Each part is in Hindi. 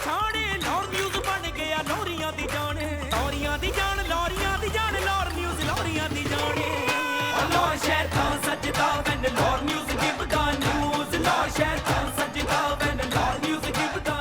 पछाणे लौर न्यूज़ बन गया लौरियां दी जान लौरियां दी जान लौर न्यूज़ लौरियां दी जान लौर शहर था सजदा when Lahore News give the news Lahore शहर था सजदा when Lahore News give the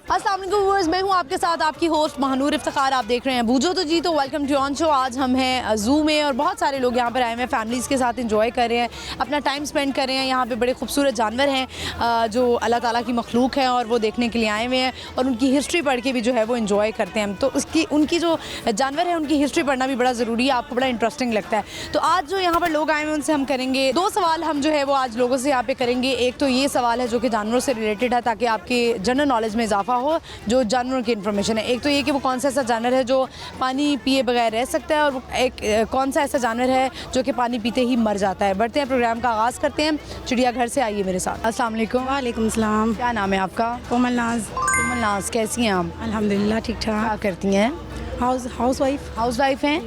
अस्सलाम वालेकुम व्यूअर्स, मैं हूं आपके साथ आपकी होस्ट महानूर इफ्तिखार। आप देख रहे हैं बूझो तो जी। तो वेलकम टू ऑन शो। आज हम हैं ज़ू में और बहुत सारे लोग यहाँ पर आए हुए हैं, फैमिलीज़ के साथ एंजॉय कर रहे हैं, अपना टाइम स्पेंड कर रहे हैं। यहाँ पे बड़े खूबसूरत जानवर हैं जो अल्लाह ताला की मखलूक है और वो देखने के लिए आए हुए हैं और उनकी हिस्ट्री पढ़ के भी जो है वो इन्जॉय करते हैं। तो उनकी जो जानवर है उनकी हिस्ट्री पढ़ना भी बड़ा ज़रूरी है, आपको बड़ा इंटरेस्टिंग लगता है। तो आज जो यहाँ पर लोग आए हुए हैं उनसे हम करेंगे 2 सवाल हम जो है वो आज लोगों से यहाँ पे करेंगे। एक तो ये सवाल है जो कि जानवरों से रिलेटेड है ताकि आपके जनरल नॉलेज में इजाफा हो, जो जानवरों की इन्फॉर्मेशन है। एक तो ये कि वो कौन सा ऐसा जानवर है जो पानी पिए बगैर रह सकता है और एक कौन सा ऐसा जानवर है जो कि पानी पीते ही मर जाता है। बढ़ते हैं, प्रोग्राम का आगाज़ करते हैं। चिड़ियाघर से आइए मेरे साथ। अस्सलाम वालेकुम। वालेकुम सलाम। क्या नाम है आपका? कोमल नाज। कोमल नाज, कैसी हैं आप? अल्हम्दुलिल्लाह ठीक क्या ठाक। करती हैं? हाउस वाइफ हैं।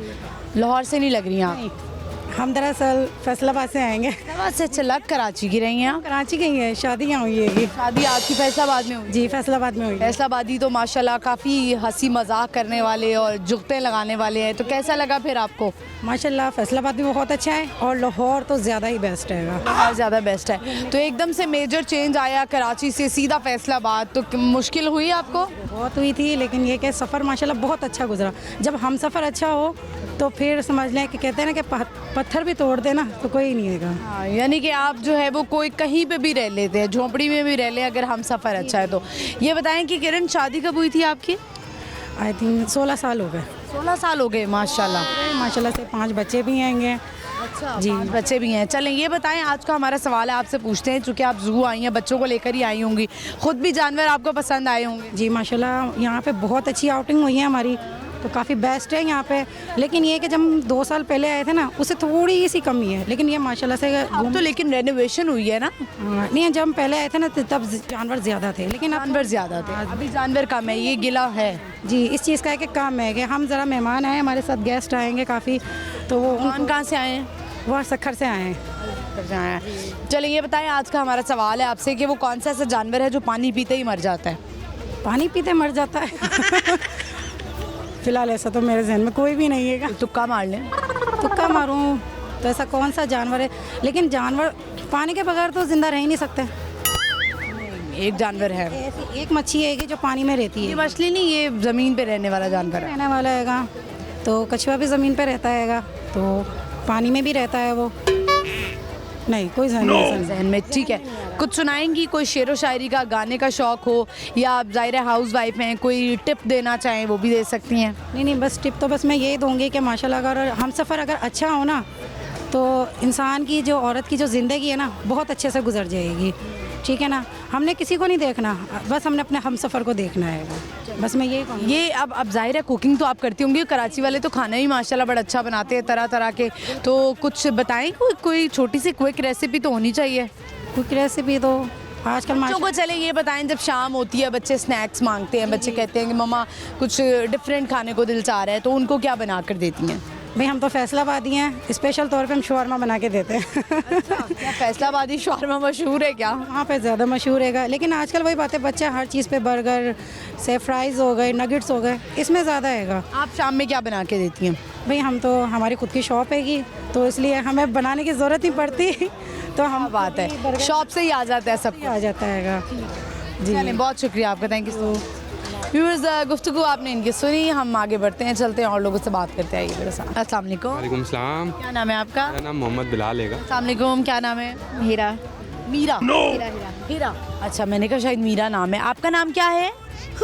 लाहौर से नहीं लग रही हैं आप? हम दरअसल फैसलाबाद से आएंगे। फैसलाबाद से? अच्छा, लग कराची की रही हैं आप? कराची गई है, शादी यहाँ हुई है। शादी आपकी फैसलाबाद में हुई? जी फैसलाबाद में हुई है। फैसलाबादी तो माशाल्लाह काफ़ी हंसी मजाक करने वाले और जुगते लगाने वाले हैं, तो कैसा लगा फिर आपको? माशाल्लाह फैसलाबाद भी बहुत अच्छा है और लाहौर तो ज़्यादा ही बेस्ट है। बहुत ज़्यादा बेस्ट है। तो एकदम से मेजर चेंज आया कराची से सीधा फैसलाबाद, तो मुश्किल हुई आपको? बहुत हुई थी, लेकिन ये कि सफ़र माशाल्लाह बहुत अच्छा गुजरा। जब हम सफ़र अच्छा हो तो फिर समझ लें कि कहते हैं ना कि पत्थर भी तोड़ देना तो कोई नहीं होगा। हाँ, यानी कि आप जो है वो कोई कहीं पे भी रह लेते हैं, झोंपड़ी में भी रह ले अगर हम सफ़र अच्छा है तो। ये बताएं कि किरण शादी कब हुई थी आपकी? आई थिंक 16 साल हो गए। 16 साल हो गए। माशाल्लाह। माशाल्लाह से 5 बच्चे भी आएंगे। अच्छा जी। 5 बच्चे भी हैं। चलें, ये बताएं, आज का हमारा सवाल है, आपसे पूछते हैं, चूँकि आप ज़ू आई हैं, बच्चों को लेकर ही आई होंगी, ख़ुद भी जानवर आपको पसंद आए होंगे। जी माशाल्लाह यहाँ पे बहुत अच्छी आउटिंग हुई है हमारी, तो काफ़ी बेस्ट है यहाँ पे। लेकिन ये कि जब हम 2 साल पहले आए थे ना, उससे थोड़ी सी कमी है, लेकिन ये माशाल्लाह से अब तो लेकिन रेनोवेशन हुई है ना? नहीं, जब हम पहले आए थे ना तब जानवर ज़्यादा थे, लेकिन अब जानवर ज़्यादा थे, अभी जानवर कम है, ये गिला है। जी इस चीज़ का है कि काम है कि हम ज़रा मेहमान आए, हमारे साथ गेस्ट आएंगे काफ़ी, तो वो कहाँ से आए हैं? वो सखर से आए हैं। चलिए ये बताएं, आज का हमारा सवाल है आपसे कि वो कौन सा ऐसा जानवर है जो पानी पीते ही मर जाता है? पानी पीते मर जाता है? फ़िलहाल ऐसा तो मेरे जहन में कोई भी नहीं है। तुक्का मार लें। तुक्का मारूं तो ऐसा कौन सा जानवर है, लेकिन जानवर पानी के बगैर तो ज़िंदा रह ही नहीं सकते। एक जानवर है, ऐसी एक मच्छी है जो पानी में रहती ये है। मछली नहीं, ये ज़मीन पे रहने वाला जानवर है। रहने वाला हैगा, तो कछुआ भी ज़मीन पे रहता हैगा, तो पानी में भी रहता है वो। नहीं कोई जहन में। ठीक है, कुछ सुनाएंगी? कोई शेरो शायरी का, गाने का शौक़ हो, या आप ज़ाहिर है हाउस वाइफ हैं, कोई टिप देना चाहें वो भी दे सकती हैं। नहीं, बस टिप तो बस मैं यही दूँगी कि माशाल्लाह अगर हम सफ़र अगर अच्छा हो ना, तो इंसान की जो औरत की जो ज़िंदगी है ना बहुत अच्छे से गुजर जाएगी। ठीक है ना, हमने किसी को नहीं देखना, बस हमने अपने हम सफ़र को देखना है। बस मैं यही कहूँगी। ये अब ज़ाहिर है कुकिंग तो आप करती होंगी, कराची वाले तो खाना ही माशाल्लाह बड़ा अच्छा बनाते हैं, तरह तरह के, तो कुछ बताएं, कोई छोटी सी क्विक रेसिपी तो होनी चाहिए। क्विक रेसिपी तो आजकल बच्चों को चले ये बताएं, जब शाम होती है बच्चे स्नैक्स मांगते हैं, बच्चे कहते हैं कि मम्मा कुछ डिफरेंट खाने को दिल चाह रहा है, तो उनको क्या बना कर देती हैं? भाई हम तो फैसलाबादी हैं, स्पेशल तौर पे हम शवारमा बना के देते हैं। क्या फैसलाबादी शवारमा मशहूर है क्या? वहाँ पे ज़्यादा मशहूर है, लेकिन आजकल वही बात है, बच्चे हर चीज़ पे बर्गर से फ्राइज़ हो गए, नगेट्स हो गए, इसमें ज़्यादा हैगा। आप शाम में क्या बना के देती हैं? भाई हम तो हमारी खुद की शॉप हैगी, तो इसलिए हमें बनाने की ज़रूरत नहीं पड़ती, तो हम बात है शॉप से ही आ जाता है, सब आ जाता हैगा। जी चलें, बहुत शुक्रिया आपका, thank you so much. Viewers, गुफ्तगू आपने इनकी सुनी, हम आगे बढ़ते हैं, चलते हैं और लोगों से बात करते हैं मेरे साथ। अस्सलाम वालेकुम। वालेकुम सलाम। क्या नाम है आपका? मेरा नाम मोहम्मद बिलाल है। अस्सलाम वालेकुम, क्या नाम है? हीरा। मीरा? हीरा। अच्छा, मैंने कहा शायद मीरा नाम है। आपका नाम क्या है?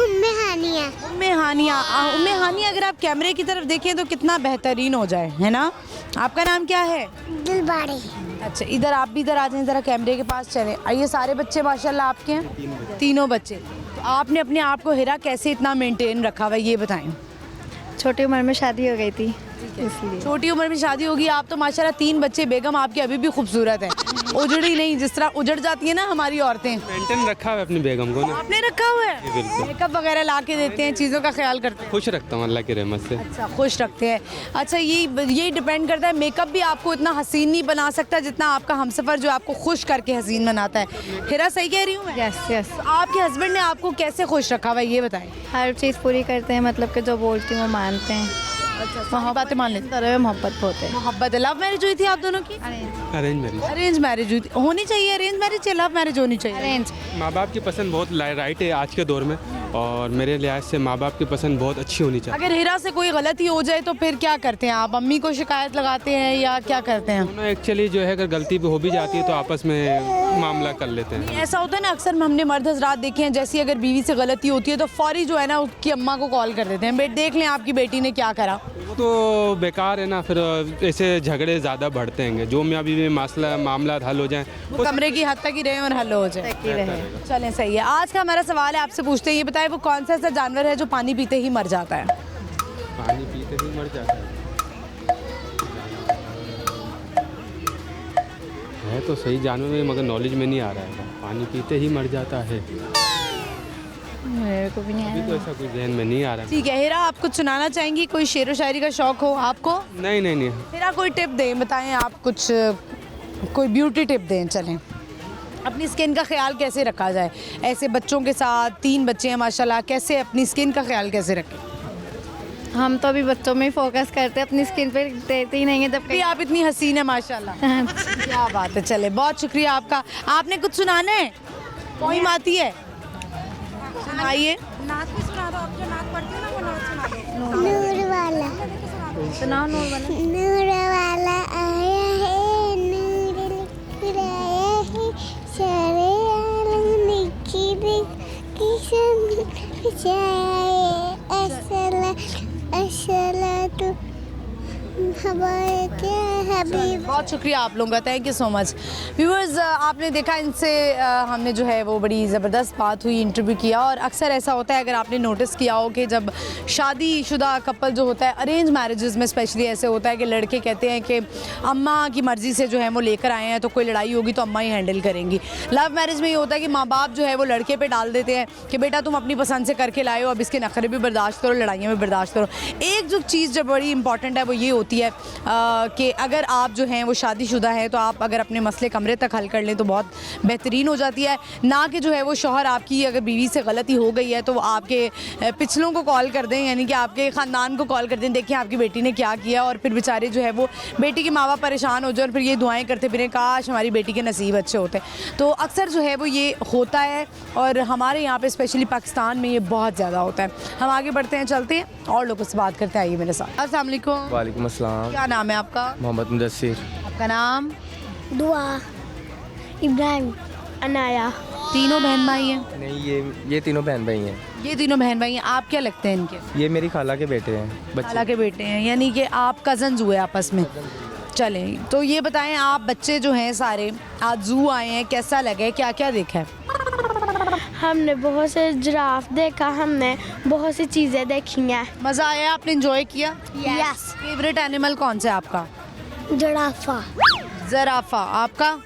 उम्मे हानिया। उम्मे हानिया। उम्मे हानिया, अगर आप कैमरे की तरफ देखें तो कितना बेहतरीन हो जाए, है ना? आपका नाम क्या है? दिलबाड़ी। अच्छा, इधर आप भी इधर आ जाएं, ज़रा कैमरे के पास चलें। ये सारे बच्चे माशाल्लाह आपके हैं? तीनों बच्चे। तो आपने अपने आप को हिरा कैसे इतना मेंटेन रखा हुआ, ये बताएं। छोटी उम्र में शादी हो गई थी। इसलिए छोटी उम्र में शादी होगी, आप तो माशाल्लाह 3 बच्चे, बेगम आपकी अभी भी खूबसूरत है, उजड़ी नहीं, जिस तरह उजड़ जाती है ना हमारी औरतें। मेंटेन रखा हुआ है अपनी बेगम को ना। आपने रखा हुआ जी, है? बिल्कुल। मेकअप वगैरह ला के देते हैं, चीज़ों का ख्याल करते हैं? खुश रखता हूँ अल्लाह की रहमत से। अच्छा, खुश रखते हैं। अच्छा, यही डिपेंड करता है, मेकअप भी आपको इतना हसीन नहीं बना सकता जितना आपका हमसफ़र जो आपको खुश करके हसीन बनाता है। हिरा सही कह रही हूँ मैं? यस यस, तो आपके हस्बैंड ने आपको कैसे खुश रखा हुआ है ये बताएं। हर चीज़ पूरी करते हैं, मतलब कि जो बोलती हूँ वो मानते हैं। अच्छा, वहाँ बातें मान लेते हैं। तरह में मोहब्बत होते हैं। मोहब्बत है। लव मैरिज हुई थी आप दोनों की? Arrange marriage. अरेंज मैरिज हुई थी। होनी चाहिए अरेंज मैरिज या लव मैरिज होनी चाहिए? अरेंज। माँ बाप की पसंद बहुत राइट है आज के दौर में, और मेरे लिहाज से माँ बाप की पसंद बहुत अच्छी होनी चाहिए। अगर हिरा से कोई गलती हो जाए तो फिर क्या करते हैं आप? अम्मी को शिकायत लगाते हैं या क्या करते हैं? दोनों एक्चुअली जो है अगर गलती भी हो भी जाती है तो आपस में मामला कर लेते हैं। ऐसा होता है ना, अक्सर हमने मर्द हजरात देखे हैं, जैसी अगर बीवी से गलती होती है तो फौरी जो है ना उसकी अम्मा को कॉल कर देते हैं, बेट देख लें आपकी बेटी ने क्या करा। वो तो बेकार है ना, फिर ऐसे झगड़े ज़्यादा बढ़ते हैं। जो मियाँ बीवी में मामला हल हो जाए वो कमरे की हद तक ही रहे और हल हो जाए। चलें, सही है। आज का हमारा सवाल है, आपसे पूछते हैं, ये बताएं वो कौन सा ऐसा जानवर है जो पानी पीते ही मर जाता है? पानी पीते ही मर जाता है तो सही जानवर में, मगर नॉलेज में नहीं आ रहा है। पानी पीते ही मर जाता है, मेरे को भी नहीं अभी तो ऐसा कोई जहन में नहीं आ रहा। ठीक है हिरा, आप कुछ सुनाना चाहेंगी? कोई शेर व शायरी का शौक हो आपको? नहीं नहीं नहीं। हिरा कोई टिप दें, बताएं आप कुछ, कोई ब्यूटी टिप दें। चलें, अपनी स्किन का ख्याल कैसे रखा जाए ऐसे बच्चों के साथ? 3 बच्चे हैं माशाल्लाह, कैसे अपनी स्किन का ख्याल कैसे रखें? हम तो अभी बच्चों में ही फोकस करते हैं, अपनी स्किन पे देते ही नहीं है। जब भी आप इतनी हसीन है माशाल्लाह। क्या बात है। चले, बहुत शुक्रिया आपका। आपने कुछ सुनाना है? पोइम आती है? सुनाइए। नात भी सुना दो, आप जो नात पढ़ती हो ना वो नात सुना दो। नूर वाला सुनाओ नूर वाला। नूर वाला आया है, नूर लेकर आया है, सारे आलम की किशन असला असला तो हमारे क्या हबीब। बहुत शुक्रिया आप लोगों का, thank you so much. Viewers, आपने देखा इनसे हमने जो है वो बड़ी ज़बरदस्त बात हुई, इंटरव्यू किया। और अक्सर ऐसा होता है, अगर आपने नोटिस किया हो कि जब शादीशुदा कपल जो होता है, अरेंज मैरिजेस में स्पेशली ऐसे होता है कि लड़के कहते हैं कि अम्मा की मर्ज़ी से जो है वो लेकर आए हैं, तो कोई लड़ाई होगी तो अम्मा ही हैंडल करेंगी। लव मैरिज में ये होता है कि माँ बाप जो है वो लड़के पे डाल देते हैं कि बेटा तुम अपनी पसंद से करके लाए हो, अब इसके नखरे भी बर्दाश्त करो, लड़ाइयाँ भी बर्दाश्त करो। एक जो चीज़ जो बड़ी इंपॉर्टेंट है वो ये होती है कि अगर आप जो हैं वो शादीशुदा हैं तो आप अगर अपने मसले कमरे तक हल कर लें तो बहुत बेहतरीन हो जाती है। ना कि जो है वो शौहर आपकी अगर बीवी से गलती हो गई है तो वो आपके पिछलों को कॉल कर दें, यानी कि आपके ख़ानदान को कॉल कर दें, देखिए आपकी बेटी ने क्या किया, और फिर बेचारे जो है वो बेटी के माँ बाप परेशान हो जाए और फिर ये दुआएं करते फिरें काश हमारी बेटी के नसीब अच्छे होते। तो अक्सर जो है वो ये होता है, और हमारे यहाँ पे स्पेशली पाकिस्तान में ये बहुत ज़्यादा होता है। हम आगे बढ़ते हैं, चलते हैं और लोगों से बात करते हैं। आइए मेरे साथ। अस्सलाम वालेकुम। वालेकुम अस्सलाम। क्या नाम है आपका? मोहम्मद मुदस्सिर। आपका नाम? दुआ इब्राहिम अनाया। तीनों बहन भाई हैं? नहीं, ये तीनों बहन भाई हैं। ये तीनों बहन भाई हैं। आप क्या लगते हैं इनके? ये मेरी खाला के बेटे हैं, खाला बच्चे। के बेटे हैं, यानी कि आप कज़न्स हुए आपस में। चलें, तो ये बताएं, आप बच्चे जो हैं सारे आज जू आए हैं, कैसा लगे, क्या क्या देखा है? हमने बहुत से जिराफ देखा, हमने बहुत सी चीज़ें देखी हैं। मज़ा आया? आपने इंजॉय किया? यस। फेवरेट एनिमल कौन सा है आपका? जिराफा। ज़राफ़ा। आपका?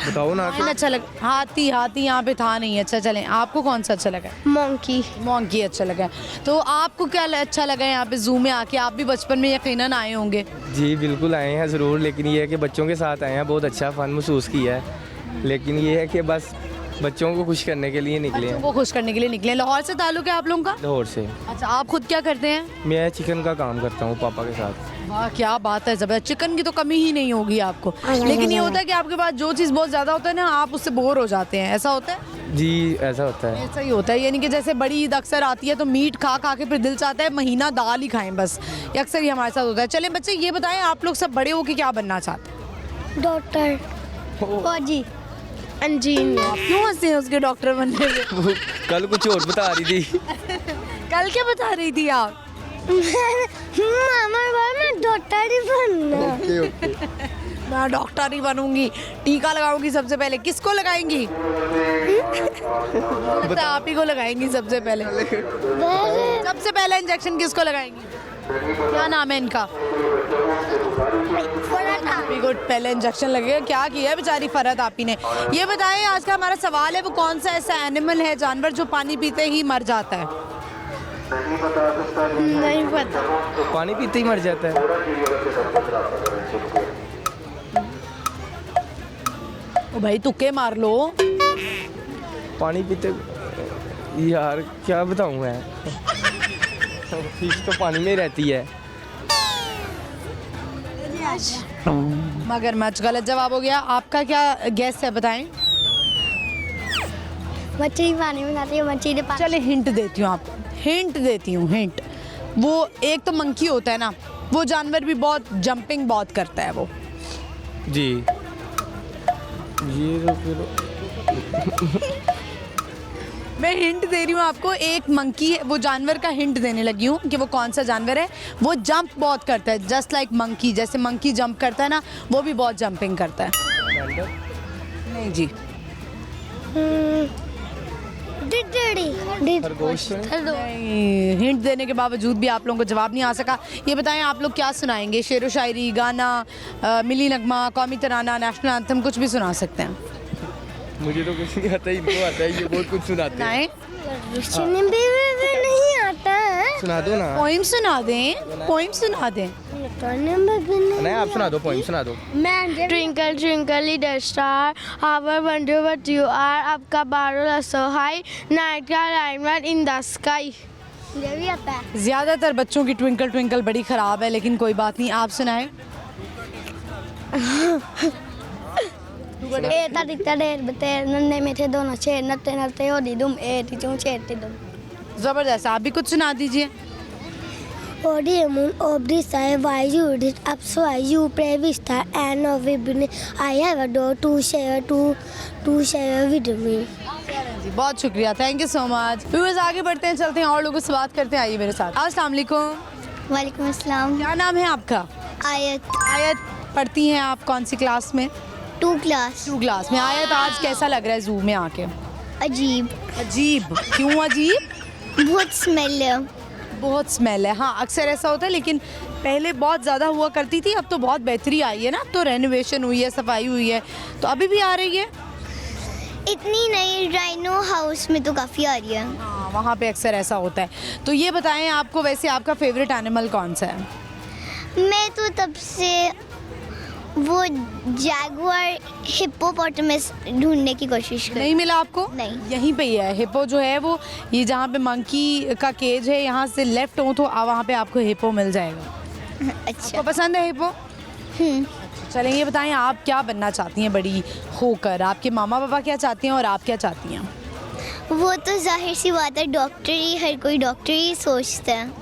बताओ ना। अच्छा लगा। हाथी यहाँ पे था नहीं। अच्छा, चलें, आपको कौन सा अच्छा लगा? मंकी। मोंकी अच्छा लगा। तो आपको क्या अच्छा लगा यहाँ पे जू में आके? आप भी बचपन में यकीनन आए होंगे। जी बिल्कुल आए हैं ज़रूर, लेकिन ये है कि बच्चों के साथ आए हैं, बहुत अच्छा फ़न महसूस किया है। लेकिन ये है कि बस बच्चों को खुश करने के लिए निकले बच्चों हैं। को खुश करने के लिए निकले। लाहौर से ताल्लुक है आप लोगों का? लाहौर से। अच्छा, आप खुद क्या करते हैं? मैं चिकन का काम करता हूँ पापा के साथ। वाह, क्या बात है, ज़बरदस्त। चिकन की तो कमी ही नहीं होगी आपको। लेकिन ये होता है कि आपके पास जो चीज़ बहुत ज़्यादा होता है ना, आप उससे बोर हो जाते हैं, ऐसा होता है? जी ऐसा होता है। ऐसा ही होता है, यानी कि जैसे बड़ी ईद अक्सर आती है तो मीट खा खा के फिर दिल चाहता है महीना दाल ही खाएं बस। ये अक्सर ही हमारे साथ होता है। चलें बच्चे, ये बताएं, आप लोग सब बड़े होके क्या बनना चाहते हैं? डॉक्टर, फौजी, इंजीनियर। क्यों हंसते हैं उसके डॉक्टर बनने में? कल कुछ और बता रही थी। कल क्या बता रही थी आप? मामा मैं डॉक्टर ही बनना। मैं डॉक्टर ही बनूंगी, टीका लगाऊंगी सबसे पहले। किसको लगाएंगी? लगता है आप ही को लगाएंगी सबसे पहले। सबसे पहला इंजेक्शन किसको लगाएंगी? क्या नाम है इनका? वेरी गुड, पहले इंजेक्शन लगेगा। क्या किया है बेचारी फरहत आपी ने। ये बताएं, आज का हमारा सवाल है वो कौन सा ऐसा एनिमल है, जानवर जो पानी पीते ही मर जाता है? नहीं पता। पानी पीते ही मर जाता है। ओ भाई तुक्के मार लो। पानी पीते यार क्या बताऊँ मैं। फिश तो पानी में रहती है। मगरमच्छ गलत जवाब हो गया। आपका क्या गैस है, बताएं? मछली पानी में जाती है, मछली पानी। चले हिंट देती हूँ आपको, हिंट देती हूँ, हिंट। वो एक तो मंकी होता है ना, वो जानवर भी बहुत जंपिंग बहुत करता है वो। जी ये तो फिर मैं हिंट दे रही हूँ आपको, एक मंकी है, वो जानवर का हिंट देने लगी हूँ कि वो कौन सा जानवर है। वो जंप बहुत करता है, जस्ट लाइक मंकी, जैसे मंकी जंप करता है ना, वो भी बहुत जंपिंग करता है। नहीं जी, खरगोश। नहीं, हिंट देने के बावजूद भी आप लोगों को जवाब नहीं आ सका। ये बताएं आप लोग क्या सुनाएंगे? शेरो शायरी, गाना, मिली नगमा, कौमी तराना, नेशनल एंथम, कुछ भी सुना सकते हैं। मुझे तो कुछ नहीं आता, इनको आता है, ये बहुत कुछ सुनाते हैं। नहीं आता है। सुना दो ना। पोइम सुना दें, पोइम सुना दें। नहीं आप सुना दो, पोइम सुना दो। Twinkle twinkle little star, how I wonder what you are. आपका बारों so high, night का limelight in the sky. ये भी आता है। ज़्यादातर बच्चों की ट्विंकल ट्विंकल बड़ी ख़राब है, लेकिन कोई बात नहीं, आप सुनाएं। ए तारी तारे बते नन्हे मीठे दोनों छेद नते नते हो दी दुम ए टीचू छेद ती दुम। ज़बरदस्त, आप भी कुछ सुना दीजिए। O the moon of the sky, why you did up so you pray with star and of it. I have a door to share with me. जी बहुत शुक्रिया, thank you so much. Viewers आगे बढ़ते हैं, चलते हैं और लोगों से बात करते हैं। आइए मेरे साथ। अस्सलाम वालेकुम। वालेकुम अस्सलाम। क्या नाम है आपका? आयत आयत, पढ़ती हैं आप कौन सी क्लास में? 2 क्लास। 2 क्लास में। आयत, आज कैसा लग रहा है जू में आके? अजीब, अजीब क्यों अजीब? बहुत स्मेल है। बहुत स्मेल है। हाँ अक्सर ऐसा होता है, लेकिन पहले बहुत ज़्यादा हुआ करती थी, अब तो बहुत बेहतरी आई है ना, तो रेनोवेशन हुई है, सफाई हुई है, तो अभी भी आ रही है। इतनी नहीं, राइनो हाउस में तो काफ़ी आ रही है। हाँ वहाँ पे अक्सर ऐसा होता है। तो ये बताएं आपको वैसे आपका फेवरेट एनिमल कौन सा है? मैं तो तब से वो जैगुआर हिप्पोपोटामस ढूंढने की कोशिश कर। नहीं मिला आपको? नहीं। यहीं पे ही है हिप्पो जो है वो, ये जहाँ पे मंकी का केज है, यहाँ से लेफ्ट हो तो वहाँ पे आपको हिप्पो मिल जाएगा। अच्छा। आपको पसंद है हिप्पो? चलें ये बताएं आप क्या बनना चाहती हैं बड़ी होकर? आपके मामा पापा क्या चाहती हैं और आप क्या चाहती हैं? वो तो जाहिर सी बात है, डॉक्टर ही, हर कोई डॉक्टर ही सोचता है।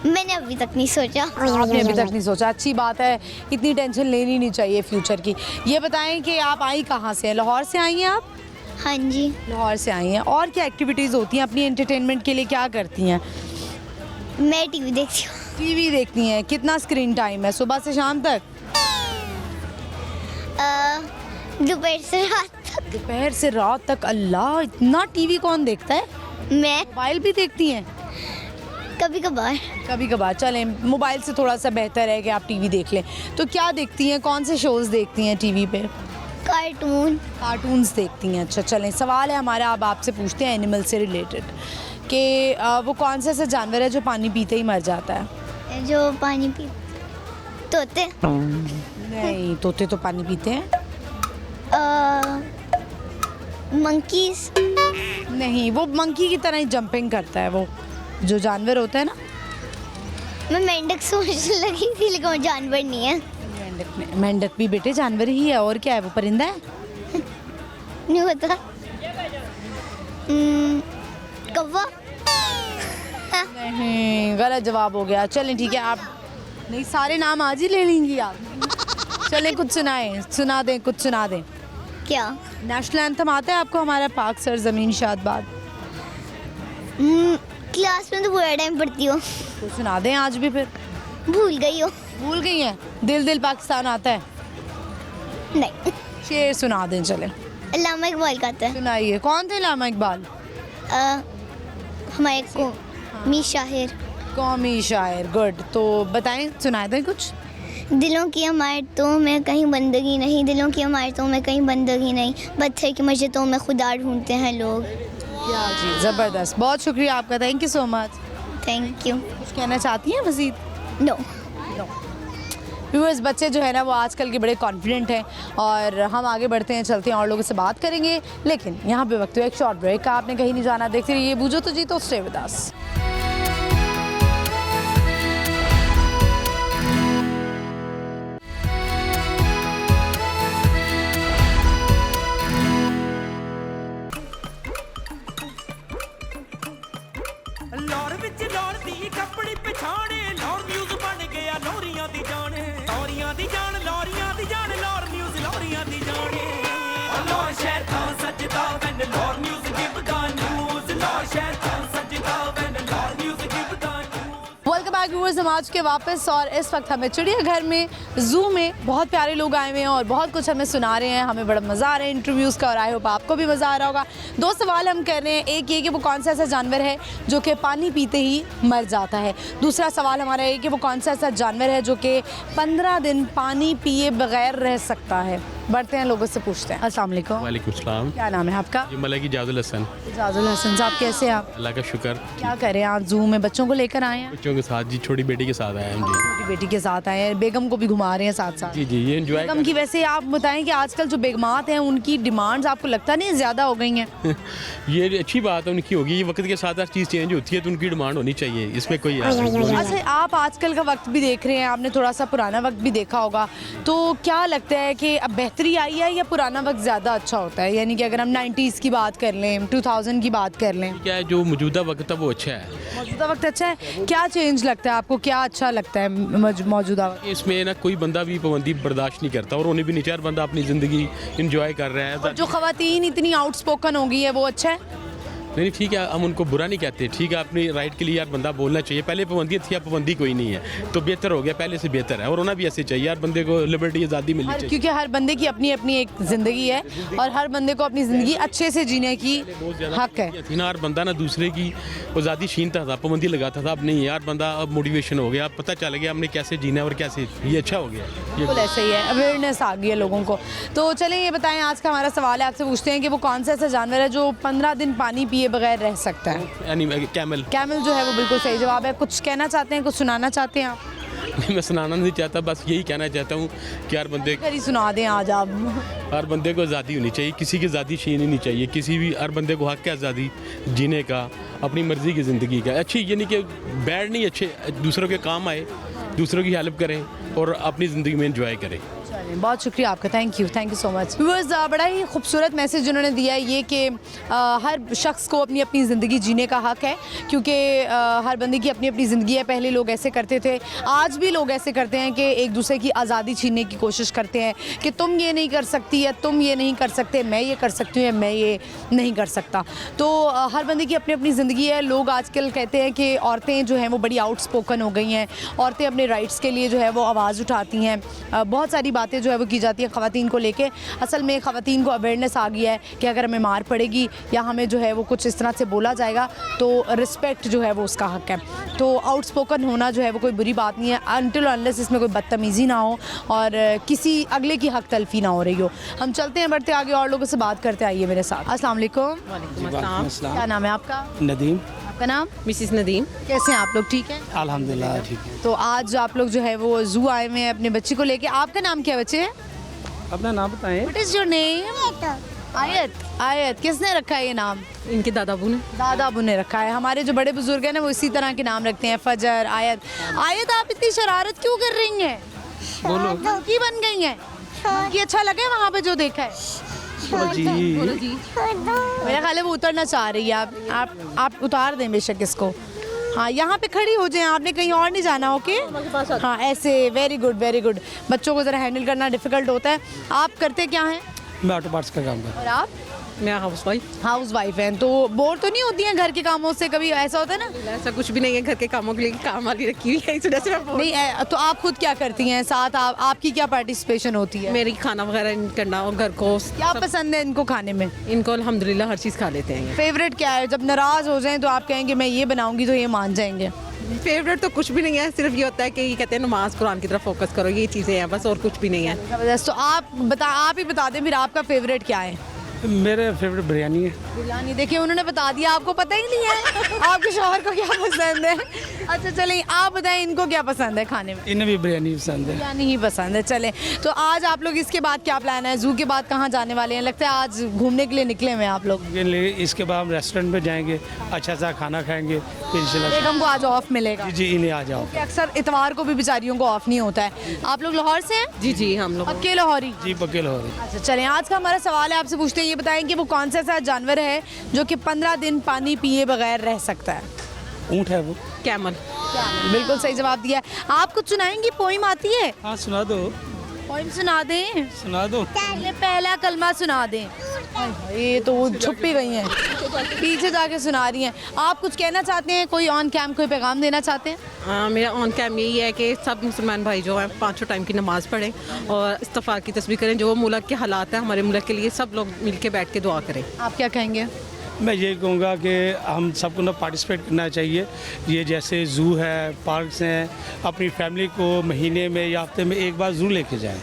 मैंने अभी तक नहीं सोचा। आपने अभी तक नहीं सोचा, अच्छी बात है, इतनी टेंशन लेनी नहीं चाहिए फ्यूचर की। ये बताएं कि आप आई कहाँ से हैं? लाहौर से आई हैं आप? हाँ जी। लाहौर से आई हैं। और क्या एक्टिविटीज़ होती हैं अपनी एंटरटेनमेंट के लिए, क्या करती हैं? मैं टीवी देखती हूँ। टीवी देखती हैं। कितना स्क्रीन टाइम है सुबह से शाम तक? दोपहर से रात तक। दोपहर से रात तक? अल्लाह, इतना टीवी कौन देखता है? मैं मोबाइल भी देखती हैं? कभी कभार। कभी कभार। चलें मोबाइल से थोड़ा सा बेहतर है कि आप टीवी देख लें। तो क्या देखती हैं, कौन से शोज़ देखती हैं टीवी पे? कार्टून। कार्टून्स देखती हैं। अच्छा चलें, सवाल है हमारा, अब आपसे पूछते हैं एनिमल से रिलेटेड कि वो कौन सा ऐसा जानवर है जो पानी पीते ही मर जाता है? जो पानी पी तोते। नहीं, तोते तो पानी पीते हैं। मंकीज। नहीं, वो मंकी की तरह ही जंपिंग करता है वो जो जानवर होता है ना। मैं मेंढक सोचने लगी थी, लेकिन वो जानवर नहीं है। मेंढक भी बेटे जानवर ही है, और क्या है, वो परिंदा है। नहीं होता। कौवा। नहीं, गलत जवाब हो गया। चलें ठीक है, आप नहीं सारे नाम आज ही ले लेंगी आप। चलें कुछ सुनाएं, सुना दें, कुछ सुना दें। क्या? नेशनल एंथम आता है आपको हमारा? पाक सरजमीन शादबाद। क्लास में तो पूरा टाइम पढ़ती हो। तो सुना दें आज भी फिर। भूल गई हो। भूल गई हैं? दिल दिल पाकिस्तान आता है? नहीं। शेर सुना दें। चलें अल्लामा इकबाल का आता है। सुनाइए। कौन थे अल्लामा इकबाल? हमारे को मी शाहिर। कौमी शायर, गुड। तो बताएं, सुनाए दें कुछ। दिलों की इमारतों में कहीं बंदगी नहीं, दिलों की इमारतों में कहीं बंदगी नहीं, पत्थर की मस्जिदों में खुदा ढूंढते हैं लोग। जी ज़बरदस्त, बहुत शुक्रिया आपका, thank you so much. Thank you. कुछ कहना चाहती हैं मज़ीद? नो। व्यूअर्स, बच्चे जो है ना वो आजकल के बड़े कॉन्फिडेंट हैं और हम आगे बढ़ते हैं, चलते हैं और लोगों से बात करेंगे, लेकिन यहाँ पे वक्त है एक शॉर्ट ब्रेक का। आपने कहीं नहीं जाना, देखते रहिए बूझो तो जी, तो स्टे विद अस। ਲਾਹੌਰ ਵਿੱਚ ਲਾਹੌਰ ਦੀ ਕੱਪੜੀ ਪਛਾਣੇ, ਲਾਹੌਰ ਨਿਊਜ਼ ਬਣ ਗਿਆ ਲੋਰੀਆਂ ਦੀ ਜਾਣ, ਲੋਰੀਆਂ ਦੀ ਜਾਣ, ਲੋਰੀਆਂ ਦੀ ਜਾਣ, ਲਾਹੌਰ ਨਿਊਜ਼ ਲੋਰੀਆਂ ਦੀ ਜਾਣੇ। ਲਾਹੌਰ ਸ਼ਹਿਰ ਤਾਂ ਸੱਜਦਾ when Lahore News give the news, Lahore ਸ਼ਹਿਰ ਤਾਂ ਸੱਜਦਾ when Lahore News give the news. Welcome back viewers, हम आ चुके हैं वापस और इस वक्त हमें चिड़ियाघर में, ज़ू में बहुत प्यारे लोग आए हुए हैं और बहुत कुछ हमें सुना रहे हैं। हमें बड़ा मज़ा आ रहा है इंटरव्यूज़ का और आई होप आपको भी मज़ा आ रहा होगा। दो सवाल हम कर रहे हैं, एक ये कि वो कौन सा ऐसा जानवर है जो कि पानी पीते ही मर जाता है। दूसरा सवाल हमारा ये कि वो कौन सा ऐसा जानवर है जो कि 15 दिन पानी पिए बगैर रह सकता है। बढ़ते हैं, लोगों से पूछते हैं। अस्सलाम वालेकुम। वालेकुम सलाम। क्या नाम है आपका? जी मलक इजाज़ुल हसन। इजाज़ुल हसन साहब, कैसे हैं आप? अल्लाह का शुक्र। क्या करें आप ज़ू में, बच्चों को लेकर आए हैं? बच्चों के साथ जी, छोटी बेटी के साथ आए हम जी। छोटी बेटी के साथ आए हैं, बेगम को भी घुमा रहे हैं साथ साथ। जी जी, ये एंजॉय बेगम की वैसे आप बताएं कि आजकल जो बेगमात हैं उनकी डिमांड्स आपको लगता नहीं ज़्यादा हो गई हैं? ये अच्छी बात है उनकी होगी, ये वक्त के साथ हर चीज़ चेंज होती है तो उनकी डिमांड होनी चाहिए, इसमें कोई अच्छा, आप आजकल का वक्त भी देख रहे हैं, आपने थोड़ा सा पुराना वक्त भी देखा होगा, तो क्या लगता है कि अब बेहतरी आई है या पुराना वक्त ज़्यादा अच्छा होता है? यानी कि अगर हम 90s की बात कर लें, 2000 की बात कर लें, क्या है जो मौजूदा वक्त है वो अच्छा है। मौजूदा वक्त अच्छा है। क्या चेंज लगता है आपको, क्या अच्छा लगता है मौजूदा वक्त? इसमें ना कोई बंदा भी पाबंदी बर्दाश्त नहीं करता और उन्हें भी नहीं चाहिए, हर बंदा अपनी ज़िंदगी इंजॉय कर रहा है। जो ख़वातीन इतनी आउटस्पोकन हो गई है वो अच्छा है? नहीं ठीक है, हम उनको बुरा नहीं कहते, ठीक है, अपनी राइट के लिए यार बंदा बोलना चाहिए। पहले पाबंदी थी, अब पाबंदी कोई नहीं है तो बेहतर हो गया, पहले से बेहतर है और होना भी ऐसे चाहिए, यार बंदे को लिबर्टी आज़ादी मिलनी चाहिए। क्योंकि हर बंदे की अपनी अपनी एक ज़िंदगी है और हर बंदे को अपनी ज़िंदगी अच्छे से जीने की हक है। थी ना, हर बंदा ना दूसरे की आज़ादी छीनता था, पाबंदी लगाता था, अब नहीं यार बंदा अब मोटिवेशन हो गया, पता चल गया हमने कैसे जीना है और कैसे, ये अच्छा हो गया। बिल्कुल ऐसा ही है, अवेयरनेस आ गई है लोगों को। तो चलें ये बताएं, आज का हमारा सवाल है, आपसे पूछते हैं कि वो कौन सा ऐसा जानवर है जो 15 दिन पानी पिए बगैर रह सकता है? कैमल। कैमल जो है वो बिल्कुल सही जवाब है। कुछ कहना चाहते हैं, कुछ सुनाना चाहते हैं आप? नहीं, मैं सुनाना नहीं चाहता, बस यही कहना चाहता हूँ कि हर बंदे करी सुना दें आज आप। हर बंदे को आज़ादी होनी चाहिए, किसी की आज़ादी छीननी नहीं चाहिए, किसी भी, हर बंदे को हक है आज़ादी जीने का, अपनी मर्ज़ी की ज़िंदगी का। अच्छी ये नहीं कि बैड नहीं, अच्छे दूसरों के काम आए, दूसरों की हेल्प करें और अपनी ज़िंदगी में एंजॉय करें। बहुत शुक्रिया आपका, thank you so much. Viewers, बड़ा ही खूबसूरत मैसेज उन्होंने दिया है ये कि हर शख्स को अपनी अपनी ज़िंदगी जीने का हक है, क्योंकि हर बंदे की अपनी अपनी ज़िंदगी है। पहले लोग ऐसे करते थे, आज भी लोग ऐसे करते हैं कि एक दूसरे की आज़ादी छीनने की कोशिश करते हैं कि तुम ये नहीं कर सकती या तुम ये नहीं कर सकते, मैं ये कर सकती हूँ या मैं ये नहीं कर सकता। तो हर बंदे की अपनी अपनी ज़िंदगी है। लोग आजकल कहते हैं कि औरतें जो हैं वो बड़ी आउटस्पोकन हो गई हैं, औरतें अपने राइट्स के लिए जो है वो आवाज़ उठाती हैं, बहुत सारी बातें जो है वो की जाती है ख़वातीन को लेके। असल में ख़वातीन को अवेयरनेस आ गया है कि अगर हमें मार पड़ेगी या हमें जो है वो कुछ इस तरह से बोला जाएगा तो रिस्पेक्ट जो है वो उसका हक है। तो आउटस्पोकन होना जो है वो कोई बुरी बात नहीं है, अनटिल अनलेस इसमें कोई बदतमीज़ी ना हो और किसी अगले की हक तलफी ना हो रही हो। हम चलते हैं, बढ़ते आगे और लोगों से बात करते, आइए मेरे साथ। अस्सलाम वालेकुम। क्या नाम है आपका? नदीम। आपका नाम? मिसिस नदीम। कैसे हैं आप लोग, ठीक है? अल्हम्दुलिल्लाह ठीक है। तो आज आप लोग जो है वो ज़ू आए हुए हैं अपने बच्ची को लेके। आपका नाम क्या है बच्चे? अपना नाम बताएं। What is your name? आयत। आयत किसने रखा है ये नाम? इनके दादाबू ने। दादाबू ने रखा है। हमारे जो बड़े बुजुर्ग हैं ना वो इसी तरह के नाम रखते हैं, फजर, आयत। आयत, आप इतनी शरारत क्यों कर रही हैं? बोलो। की बन गई हैं? कि अच्छा लगे वहाँ पे जो देखा है? जी मेरा ख्याल है वो उतरना चाह रही है। आप उतार दें बेशक इसको। हाँ, यहाँ पे खड़ी हो जाएं, आपने कहीं और नहीं जाना। ओके, हाँ ऐसे। Very good very good. बच्चों को ज़रा हैंडल करना डिफ़िकल्ट होता है। आप करते क्या हैं? मैं ऑटो पार्ट्स का काम करता हूँ। और आप? मैं हाउस वाइफ हैं। तो बोर तो नहीं होती हैं घर के कामों से? कभी ऐसा होता है ना? ऐसा कुछ भी नहीं है, घर के कामों के लिए काम वाली रखी हुई है, इस वजह से मैं नहीं। तो आप खुद क्या करती हैं साथ? आपकी क्या पार्टिसिपेशन होती है? मेरी खाना वगैरह करना और घर को क्या पसंद है इनको खाने में? इनको अल्हम्दुलिल्लाह हर चीज़ खा लेते हैं। फेवरेट क्या है? जब नाराज़ हो जाएं तो आप कहेंगे मैं ये बनाऊंगी तो ये मान जाएंगे? फेवरेट तो कुछ भी नहीं है, सिर्फ ये होता है कि ये कहते हैं नमाज कुरान की तरफ फोकस करो, ये चीज़ें हैं बस, और कुछ भी नहीं है। जबरदस्त। तो आप ही बता दें फिर आपका फेवरेट क्या है? मेरे फेवरेट बिरयानी है। बिरयानी। देखिए उन्होंने बता दिया, आपको पता ही नहीं है आपके शौहर को क्या पसंद है। अच्छा चलें, आप बताएं इनको क्या पसंद है खाने में? इन्हें भी बिरयानी पसंद है। बिरयानी ही पसंद है। चलें, तो आज आप लोग इसके बाद क्या प्लान है? जू के बाद कहाँ जाने वाले हैं? लगता है आज घूमने के लिए निकले हुए हैं आप लोग। इसके बाद हम रेस्टोरेंट में जाएंगे, अच्छा सा खाना खाएंगे, फिर इंशाल्लाह। बेगम को आज ऑफ मिलेगा? जी इन्हें आ जाओ। अक्सर इतवार को भी बेचारियों को ऑफ नहीं होता है। आप लोग लाहौर से हैं? जी जी, हम लोग पक्के लाहौरी? जी पक्के लाहौरी। अच्छा चलें, आज का हमारा सवाल है, आपसे पूछते हैं, ये बताएं कि वो कौन सा ऐसा जानवर है जो कि 15 दिन पानी पिए बगैर रह सकता है? ऊँट है वो। कैमल। बिल्कुल सही जवाब दिया है। आप कुछ सुनाएंगी? पोइम आती है? हाँ सुना दो। पोइम सुना दें? सुना दो। पहला कलमा सुना दें। ये तो वो छुप ही गई हैं, पीछे जाके सुना रही हैं। आप कुछ कहना चाहते हैं? कोई ऑन कैम कोई पैगाम देना चाहते हैं? मेरा ऑन कैम यही है कि सब मुसलमान भाई जो हैं 5 टाइम की नमाज़ पढ़ें और इस्तग़फ़ार की तस्बीह करें। जो मुल्क के हालात हैं हमारे मुल्क के लिए, सब लोग मिल के बैठ के दुआ करें। आप क्या कहेंगे? मैं ये कहूँगा कि हम सबको ना पार्टिसिपेट करना चाहिए। ये जैसे ज़ू है, पार्क्स हैं, अपनी फैमिली को महीने में या हफ्ते में एक बार ज़रूर लेके जाएं,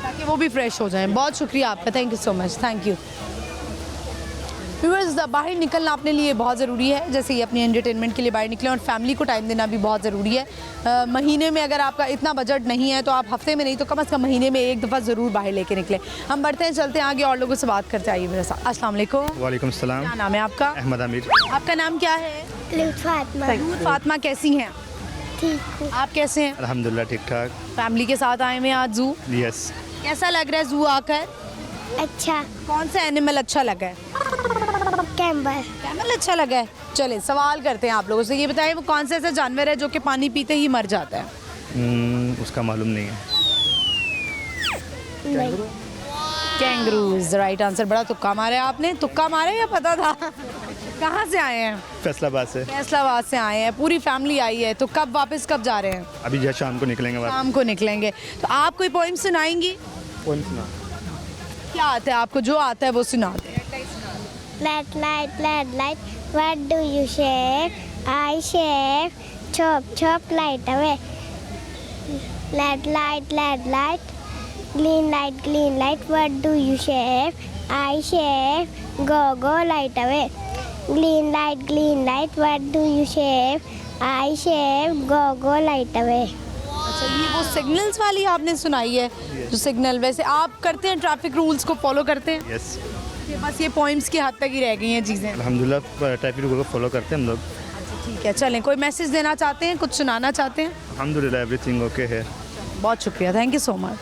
ताकि वो भी फ्रेश हो जाएं। बहुत शुक्रिया आपका, thank you so much, thank you. Viewers, बाहर निकलना अपने लिए बहुत ज़रूरी है, जैसे ये अपनी एंटरटेनमेंट के लिए बाहर निकलें, और फैमिली को टाइम देना भी बहुत ज़रूरी है। महीने में अगर आपका इतना बजट नहीं है तो आप हफ्ते में नहीं तो कम से कम महीने में एक दफ़ा ज़रूर बाहर लेके निकलें। हम बढ़ते हैं, चलते हैं आगे, और लोगों से बात करते आइए मेरे साथ। अस्सलाम वालेकुम। वालेकुम सलाम। क्या नाम है आपका? अहमद आमिर। आपका नाम क्या है? फातिमा। फातिमा, कैसी हैं? ठीक हूँ। आप कैसे हैं? अल्हम्दुलिल्लाह ठीक ठाक। फैमिली के साथ आए हुए हैं आज जू। यस। कैसा लग रहा है जू आकर? अच्छा। कौन सा एनिमल अच्छा लगा है? कैमल। कैमल अच्छा लगा है। चले सवाल करते हैं आप लोगों से, ये बताएं वो कौन सा ऐसा जानवर है जो कि पानी पीते ही मर जाता है? उसका मालूम नहीं है। Kangaroos right answer. बड़ा तुक्का मारा है आपने। तुक्का मारा या पता था? कहाँ से आए हैं? फैसलाबाद से। फैसलाबाद से आए हैं, पूरी फैमिली आई है। तो कब वापस कब जा रहे हैं? अभी जो शाम को निकलेंगे। शाम को निकलेंगे। तो आप कोई पोइम सुनाएंगी? पोइम सुना। क्या आता है आपको? जो आता है वो सुनाते हैं। Light, light, light, light. What do you shake? I shake. Chop, chop, light away. Light, light, light, light. Green light, green light. What do you shake? I shake. Go, go, light away. Green light. What do you shake? I shake. Go, go, light away. अच्छा, ये वो सिग्नल्स वाली आपने सुनाई है, जो सिग्नल वैसे आप करते हैं, ट्रैफिक रूल्स को फॉलो करते हैं? यस। बस ये पॉइंट्स की हद तक ही रह गई हैं चीज़ें। अल्हम्दुलिल्लाह ट्रैफिक रूल को फॉलो करते हैं हम लोग। अच्छा ठीक है, चलें, कोई मैसेज देना चाहते हैं, कुछ सुनाना चाहते हैं? अल्हम्दुलिल्लाह एवरीथिंग ओके है। बहुत शुक्रिया, thank you so much.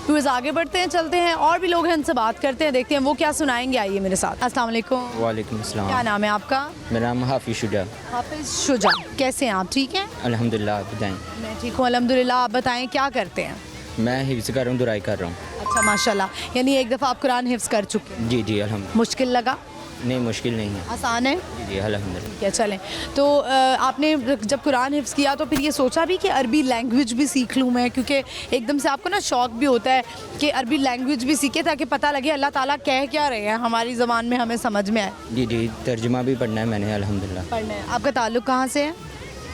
Viewers, आगे बढ़ते हैं, चलते हैं, और भी लोग हैं उनसे बात करते हैं, देखते हैं वो क्या सुनाएंगे। आइए मेरे साथ। अस्सलाम वालेकुम। वालेकुम अस्सलाम। क्या नाम है आपका? मेरा नाम हाफिज शुजा। हाफिज शुजा, कैसे हैं आप? ठीक हैं? अल्हम्दुलिल्लाह, आप बताएं। मैं ठीक हूँ अल्हम्दुलिल्लाह। आप बताएं क्या करते हैं? मैं हिफ्ज़ कर रहा हूँ, दुराई कर रहा हूँ। अच्छा माशाल्लाह, यानी एक दफ़ा आप कुरान हिफ्ज़ कर चुके हैं? जी जी अल्हम्दुलिल्लाह। मुश्किल लगा? नहीं मुश्किल नहीं है, आसान है। जी अल्हम्दुलिल्लाह। क्या चलें, तो आपने जब कुरान हिफ्ज़ किया तो फिर ये सोचा भी कि अरबी लैंग्वेज भी सीख लूँ मैं, क्योंकि एकदम से आपको ना शौक़ भी होता है कि अरबी लैंग्वेज भी सीखे ताकि पता लगे अल्लाह ताला कह क्या रहे हैं हमारी ज़बान में, हमें समझ में आए। जी जी, तर्जुमा भी पढ़ना है मैंने अल्हम्दुलिल्लाह। पढ़ना है। आपका ताल्लुक़ कहाँ से है?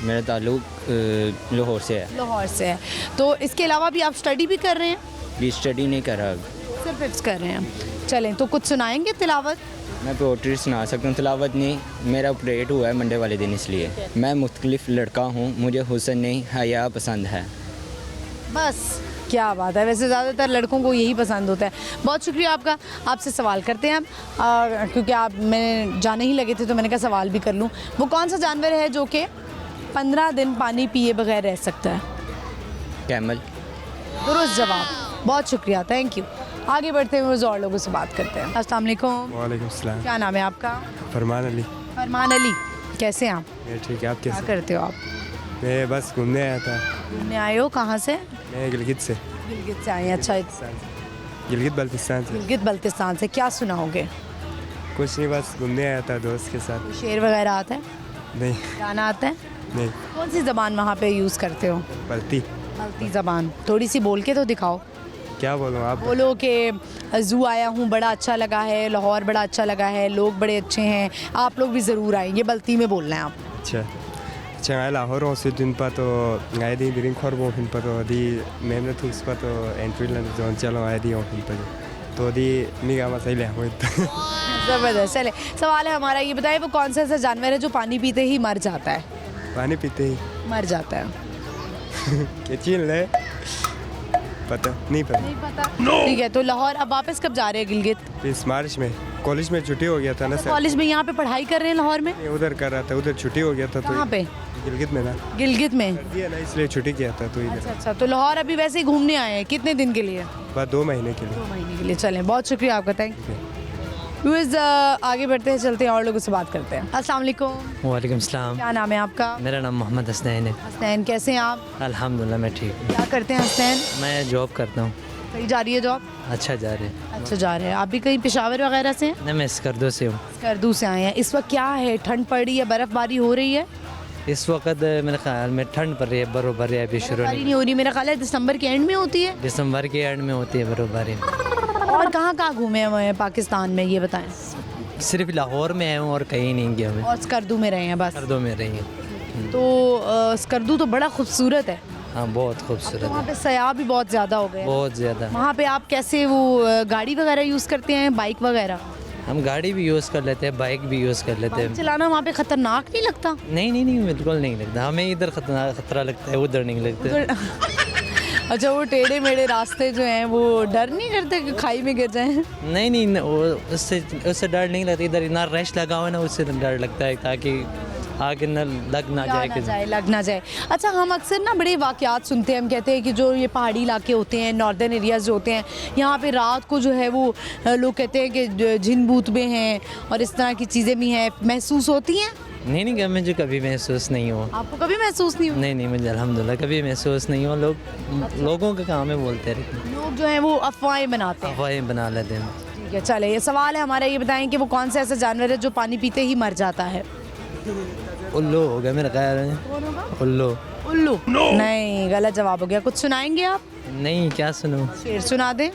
मेरा ताल्लुक़ लाहौर से है। लाहौर से है। तो इसके अलावा भी आप स्टडी भी कर रहे हैं? जी स्टडी नहीं कर रहा, सिर्फ हिफ्ज़ कर रहे हैं। चलें, तो कुछ सुनाएंगे तिलावत? मैं पोट्री सुना सकता हूँ, तिलावत नहीं। मेरा ऑपरेट हुआ है मंडे वाले दिन, इसलिए मैं मुख्तलिफ लड़का हूँ, मुझे हुस्न नहीं हया पसंद है। बस क्या बात है, वैसे ज़्यादातर लड़कों को यही पसंद होता है। बहुत शुक्रिया आपका। आपसे सवाल करते हैं हम, क्योंकि आप मैंने जाने ही लगे थे तो मैंने कहा सवाल भी कर लूँ। वो कौन सा जानवर है जो कि 15 दिन पानी पिए बगैर रह सकता है? कैमल। दुरुस्त जवाब, बहुत शुक्रिया, थैंक यू। आगे बढ़ते हुए और लोगों से बात करते हैं। अस्सलाम वालेकुम। वालेकुम सलाम। क्या नाम है आपका? फरमान अली। फरमान अली, कैसे हैं आप? मैं ठीक है, आप कैसे? क्या करते हो आप? मैं बस घूमने आया था। घूमने आए हो? कहाँ से? मैं गिलगित से। गिलगित से आए हैं, अच्छा। गिलगित बल्तिस्तान से। गिलगित बल्तिस्तान से, क्या सुनाओगे? कुछ नहीं, बस घूमने आया था दोस्त के साथ। शेर वगैरह आता है? नहीं। गाना आता है? नहीं। कौन सी ज़बान वहाँ पे यूज़ करते हो? बल्ती। बल्ती ज़बान, थोड़ी सी बोल के तो दिखाओ। क्या बोलूँ आप? बोलो कि ज़ू आया हूँ, बड़ा अच्छा लगा है, लाहौर बड़ा अच्छा लगा है, लोग बड़े अच्छे हैं, आप लोग भी ज़रूर आएँ। ये बल्ती में बोलना है आप। अच्छा। Cengay lahor osu din pa to ngai di biring khor bo hin pa to di memne thus pa to entry land zone chalo ai di hin pa तो दी निगाह में सही ले हो ज़बरदस्त। चले सवाल है हमारा, ये बताएं वो कौन सा ऐसा जानवर है जो पानी पीते ही मर जाता है? पानी पीते ही मर जाता है। क्या चीन ले पता नहीं पता। ठीक है, तो लाहौर अब वापस कब जा रहे हैं गिलगित? इस मार्च में कॉलेज में छुट्टी हो गया था ना सर। कॉलेज में यहाँ पे पढ़ाई कर रहे हैं लाहौर में? उधर कर रहा था, उधर छुट्टी हो गया था। कहाँ पे? गिलगित में ना। गिलगित में ना, इसलिए छुट्टी किया था तो इधर। अच्छा, तो लाहौर अभी वैसे ही घूमने आए हैं, कितने दिन के लिए? बस 2 महीने के लिए। 2 महीने के लिए। चलें, बहुत शुक्रिया आपका, थैंक यू। आगे बढ़ते हैं, चलते हैं और लोगों से बात करते हैं। अस्सलाम वालेकुम। वालेकुम सलाम। क्या नाम है आपका? मेरा नाम मोहम्मद हसनैन है। हसनैन, कैसे हैं आप? अल्हम्दुलिल्लाह मैं ठीक हूँ। क्या करते हैं हसनैन? मैं जॉब करता हूँ। सही जा रही है जॉब? अच्छा जा रहे हैं। अच्छा जा रहे हैं। आप भी कहीं पेशावर वगैरह से हैं? नहीं, मैं स्कर्दो से हूँ। स्कर्दू से आए हैं। इस वक्त क्या है, ठंड पड़ रही है, बर्फ़बारी हो रही है? इस वक्त मेरे ख्याल में ठंड पड़ रही है, बर्फबारी अभी शुरू नहीं हो रही। मेरा ख्याल है दिसंबर के एंड में होती है। दिसंबर के एंड में होती है बर्फबारी। और कहाँ घूमे हुए हैं पाकिस्तान में, ये बताएं? सिर्फ लाहौर में आए हूँ और कहीं नहीं गया मैं। और स्कर्दू में रहे हैं बस? स्कर्दो में रही हैं। तो स्कर्दू तो बड़ा खूबसूरत है। हाँ, बहुत खूबसूरत वहाँ है। पे सयाह भी बहुत ज़्यादा हो गए। बहुत ज़्यादा। वहाँ पे आप कैसे वो गाड़ी वगैरह यूज़ करते हैं, बाइक वगैरह? हम गाड़ी भी यूज़ कर लेते हैं, बाइक भी यूज़ कर लेते हैं। चलाना वहाँ पे खतरनाक नहीं लगता? नहीं बिल्कुल नहीं लगता। हमें इधर खतरा लगता है, उधर नहीं लगता। अच्छा, वो टेढ़े मेढ़े रास्ते जो हैं वो डर नहीं करते कि खाई में गिर जाएं? नहीं उससे डर नहीं लगता। इधर इतना रश लगा हुआ है ना, उससे डर लगता है ताकि आगे न लग ना जाए। अच्छा, हम अक्सर ना बड़े वाक़यात सुनते हैं, हम कहते हैं कि जो ये पहाड़ी इलाके होते हैं, नॉर्दर्न एरियाज़ जो होते हैं, यहाँ पे रात को जो है वो लोग कहते हैं कि जिन भूत में हैं और इस तरह की चीज़ें भी हैं, महसूस होती हैं? नहीं मुझे कभी महसूस नहीं हुआ। आपको कभी महसूस नहीं हुआ? नहीं मुझे अल्हम्दुलिल्लाह कभी महसूस नहीं हुआ। लोगों का काम है बोलते रहते। लोग जो हैं वो अफवाहें बनाते हैं। अफवाहें बना लेते हैं। ठीक है, चले ये सवाल है हमारा, ये बताएं कि वो कौन सा ऐसा जानवर है जो पानी पीते ही मर जाता है? उल्लू हो गया मेरा ख्याल है। उल्लू? नहीं, गलत जवाब हो गया। कुछ सुनाएंगे आप? नहीं, क्या सुनूं? शेर सुना दें,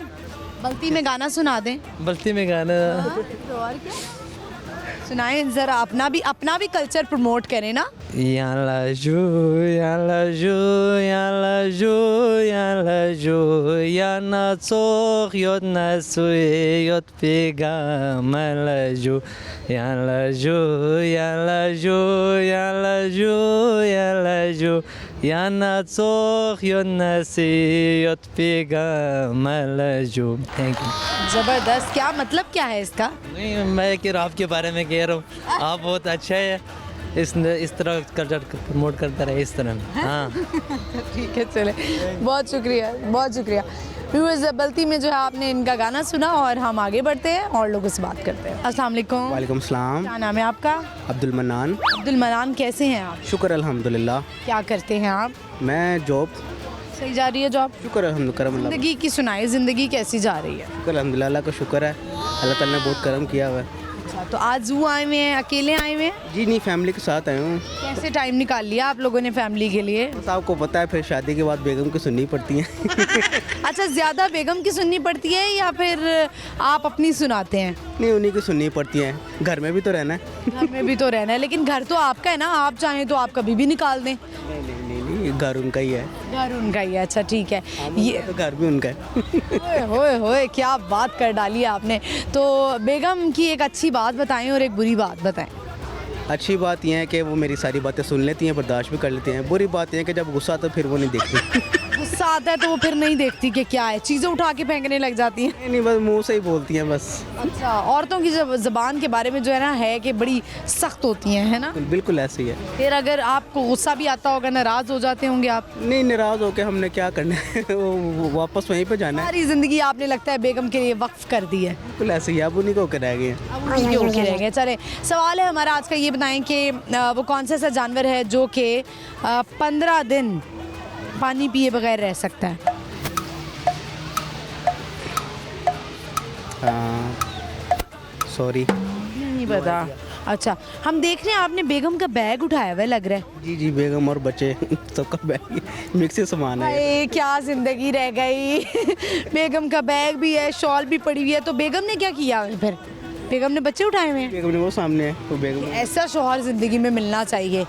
बल्ती में गाना सुना दें। बल्ती में गाना? तो और क्या सुनाएं ज़रा, अपना भी कल्चर प्रमोट करें ना। यालाजू याना सोख योद नसुए योद पेगा मलाजू यालाजू याना सोख योद नसे योद पेगा मलाजू। Thank you. ज़बरदस्त। क्या मतलब क्या है इसका? नहीं, मैं कि आपके बारे में कह रहा हूँ, आप बहुत अच्छा है, इस तरह कल्चर प्रमोट करता रहे इस तरह। हाँ ठीक है, चले, बहुत शुक्रिया। व्यूअर्स, बल्ती में जो है आपने इनका गाना सुना और हम आगे बढ़ते हैं और लोगों से बात करते हैं। अस्सलाम वालेकुम। वालेकुम सलाम। क्या नाम है आपका? अब्दुल मन्नान। कैसे हैं आप? शुक्र अल्हम्दुलिल्लाह। क्या करते हैं आप? मैं जॉब। सही जा रही है जॉब? शुक्र अल्हम्दुलिल्लाह। ज़िंदगी की सुनाई, ज़िंदगी कैसी जा रही है? शुक्र अल्हम्दुलिल्लाह, अल्लाह का शुक्र है, अल्लाह ताला ने बहुत करम किया हुआ है। अच्छा, तो आज ज़ू आए हुए हैं, अकेले आए हुए हैं? जी नहीं, फैमिली के साथ आए हूँ। कैसे टाइम निकाल लिया आप लोगों ने फैमिली के लिए? बस आपको पता है, फिर शादी के बाद बेगम की सुननी पड़ती है। अच्छा, ज़्यादा बेगम की सुननी पड़ती है या फिर आप अपनी सुनाते हैं? नहीं, उन्हीं की सुननी पड़ती है। घर में भी तो रहना है। घर में भी तो रहना है, लेकिन घर तो आपका है ना, आप चाहें तो आप कभी भी निकाल दें। नहीं, घर उनका ही है। घर उनका ही है। अच्छा, ठीक है। ये तो घर भी उनका है। होए क्या बात कर डाली है आपने। तो बेगम की एक अच्छी बात बताएं और एक बुरी बात बताएं। अच्छी बात यह है कि वो मेरी सारी बातें सुन लेती हैं, बर्दाश्त भी कर लेती हैं। बुरी बात यह है कि जब गुस्सा आता है फिर वो नहीं देखती। गुस्सा आता है तो वो फिर नहीं देखती कि क्या है, चीज़ें उठा के फेंकने लग जाती हैं। नहीं, बस मुंह से ही बोलती हैं बस। अच्छा, औरतों की ज़बान के बारे में जो है ना, है कि बड़ी सख्त होती हैं, है ना? बिल्कुल ऐसे ही है। फिर अगर आपको गुस्सा भी आता होगा, नाराज़ हो जाते होंगे आप? नहीं, नाराज़ होकर हमने क्या करना है, वो वापस वहीं पे जाना है। सारी ज़िंदगी आपने लगता है बेगम के लिए वक्फ कर दी है। बिल्कुल ऐसे ही, अब उन्हीं को होकर रह गए। चले, सवाल है हमारा आज का, ये बताएं कि वो कौन सा ऐसा जानवर है जो कि 15 दिन पानी पिए बगैर रह सकता है? सॉरी, नहीं पता। अच्छा, हम देख रहे हैं आपने बेगम का बैग उठाया हुआ लग रहा है। जी, बेगम और बच्चे सबका बैग मिक्स सामान है। क्या जिंदगी रह गई। बेगम का बैग भी है, शॉल भी पड़ी हुई है, तो बेगम ने क्या किया फिर? बेगम ने बच्चे उठाए हुए हैं? बेगम ने वो सामने है, वो बेगम। ऐसा शौहर ज़िंदगी में मिलना चाहिए,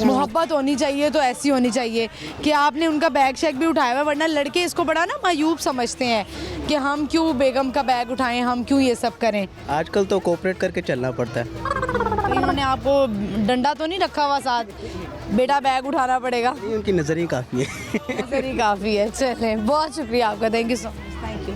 मोहब्बत होनी चाहिए तो ऐसी होनी चाहिए कि आपने उनका बैग शैग भी उठाया हुआ है, वरना लड़के इसको बड़ा ना मायूब समझते हैं कि हम क्यों बेगम का बैग उठाएं, हम क्यों ये सब करें। आजकल तो कोऑपरेट करके चलना पड़ता है। इन्होंने आपको डंडा तो नहीं रखा हुआ साथ, बेटा बैग उठाना पड़ेगा? उनकी नज़र ही काफ़ी है। नज़र ही काफ़ी है। चलें, बहुत शुक्रिया आपका, thank you so much, thank you.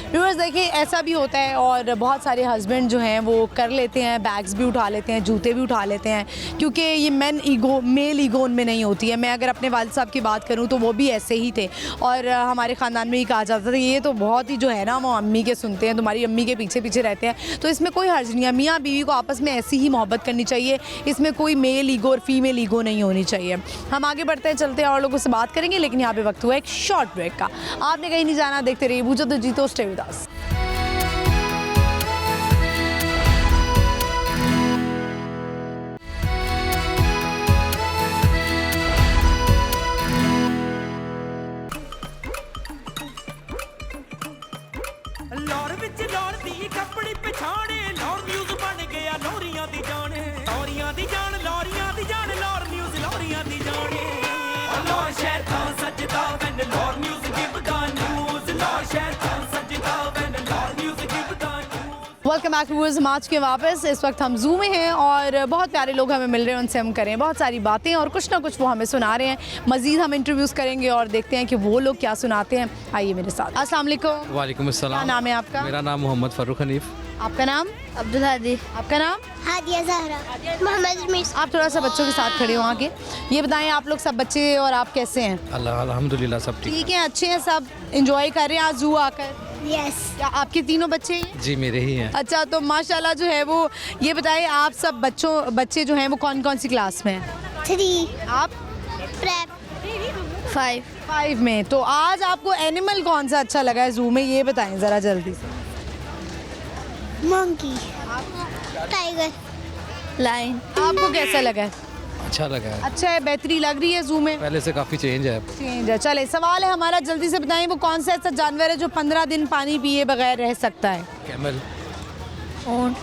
Viewers देखिए ऐसा भी होता है और बहुत सारे हस्बैंड जो हैं वो कर लेते हैं, बैग्स भी उठा लेते हैं, जूते भी उठा लेते हैं, क्योंकि ये मेल ईगो उनमें नहीं होती है। मैं अगर अपने वालिद साहब की बात करूं तो वो भी ऐसे ही थे और हमारे ख़ानदान में ही कहा जाता था ये तो बहुत ही जो है ना वो अम्मी के सुनते हैं, तुम्हारी अम्मी के पीछे पीछे रहते हैं। तो इसमें कोई हर्ज नहीं है, मियाँ बीवी को आपस में ऐसी ही मोहब्बत करनी चाहिए, इसमें कोई मेल ईगो और फीमेल ईगो नहीं होनी चाहिए। हम आगे बढ़ते हैं, चलते हैं और लोगों से बात करेंगे, लेकिन यहाँ पे वक्त हुआ एक शॉर्ट ब्रेक का। आपने कहीं नहीं जाना, देखते रहिए बूझो तो जीतो, स्टे विद अस। लौर विच लौर दी कपड़ी पछाणे, लौर न्यूज़ बन गया लौरियां दी जान, लौरियां दी जान, लौरियां दी जान, लौर न्यूज़ लौरियां दी जान। लौर शहर था सजदा when Lahore News give the news, Lahore शहर था सजदा when Lahore News give the news. Welcome back viewers, हम आज के वापस इस वक्त हम जू में हैं और बहुत प्यारे लोग हमें मिल रहे हैं, उनसे हम करें बहुत सारी बातें और कुछ ना कुछ वो हमें सुना रहे हैं। मज़ीद हम इंटरव्यूज़ करेंगे और देखते हैं कि वो लोग क्या सुनाते हैं। आइए मेरे साथ। अस्सलाम वालेकुम। वालेकुम अस्सलाम। क्या नाम है आपका? मेरा नाम मोहम्मद फ़ारूक हनीफ। आपका नाम? अब्दुल हादी। आपका नाम? हादिया ज़हरा। मोहम्मद रमीज़। आप थोड़ा सा बच्चों के साथ खड़े हो आके, ये बताएं आप लोग सब बच्चे और आप कैसे हैं? अल्लाह अल्हम्दुलिल्लाह सब ठीक है, अच्छे हैं सब, एंजॉय कर रहे हैं आज जू आकर? यस। क्या आपके तीनों बच्चे हैं? जी मेरे ही हैं। अच्छा, तो माशाल्लाह जो है वो, ये बताएं आप सब बच्चे जो हैं वो कौन कौन सी क्लास में हैं? 3। आप? प्रेप 5 में। तो आज आपको एनिमल कौन सा अच्छा लगा है जू में, ये बताएं ज़रा जल्दी से। Monkey, tiger, line. आपको कैसा लगा है? अच्छा लगा है। अच्छा है, बेहतरी लग रही है जू में? पहले से काफ़ी चेंज है। चेंज है। चले, सवाल है हमारा, जल्दी से बताएं वो कौन सा ऐसा जानवर है जो 15 दिन पानी पिए बगैर रह सकता है? कैमल। ऊंट।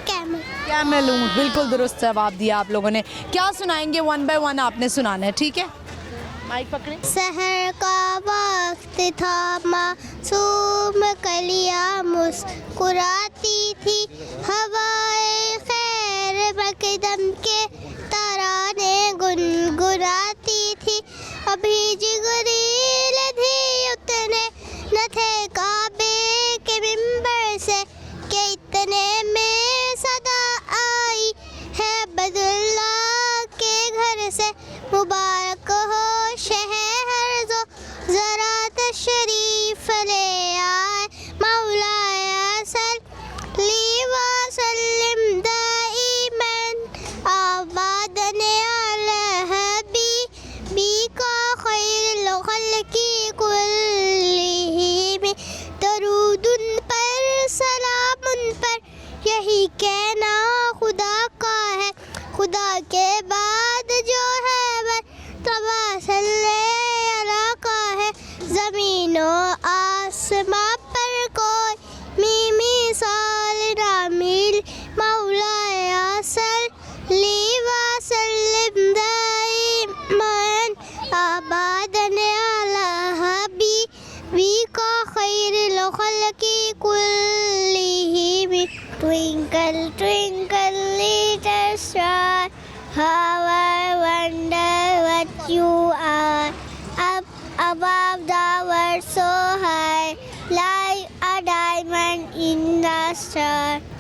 कैमल। कैमल, ऊंट, बिल्कुल दुरुस्त जवाब दिया आप लोगों ने। क्या सुनाएंगे? 1 बाय 1 आपने सुनाना है, ठीक है? माइक पकड़ें। सहर का वक्त था, मासूम कलियां मुस्कुराती थी, हवाए खैर मकदम के तराने गुनगुनाती थी, अभी जिगरील थी उतने न थे काबे के मिंबर से, के इतने में सदा आई है बदुल्ला के घर से, मुबारक हो शहर जो जरा तशरीफ ले आए, मौलाया सल्ली व सल्लिम दाइमन आबादन अला हबीबिका खैरुल खल्क़ि कुल्लिहिम, दरूद उन पर सलाम उन पर, यही कहना खुदा का है, खुदा के बाद जो है तबा सल्ले का है, ज़मीनो आसमां पर कोई मिसाल ना मिल, मौलाया सल्ली व सल्लिम दाइमन आबादन अला हबीबिका खैरुल खल्क़ि कुल्लिहिम। Twinkle twinkle little star, how I wonder what you are, up above the world so high, like a diamond in the star.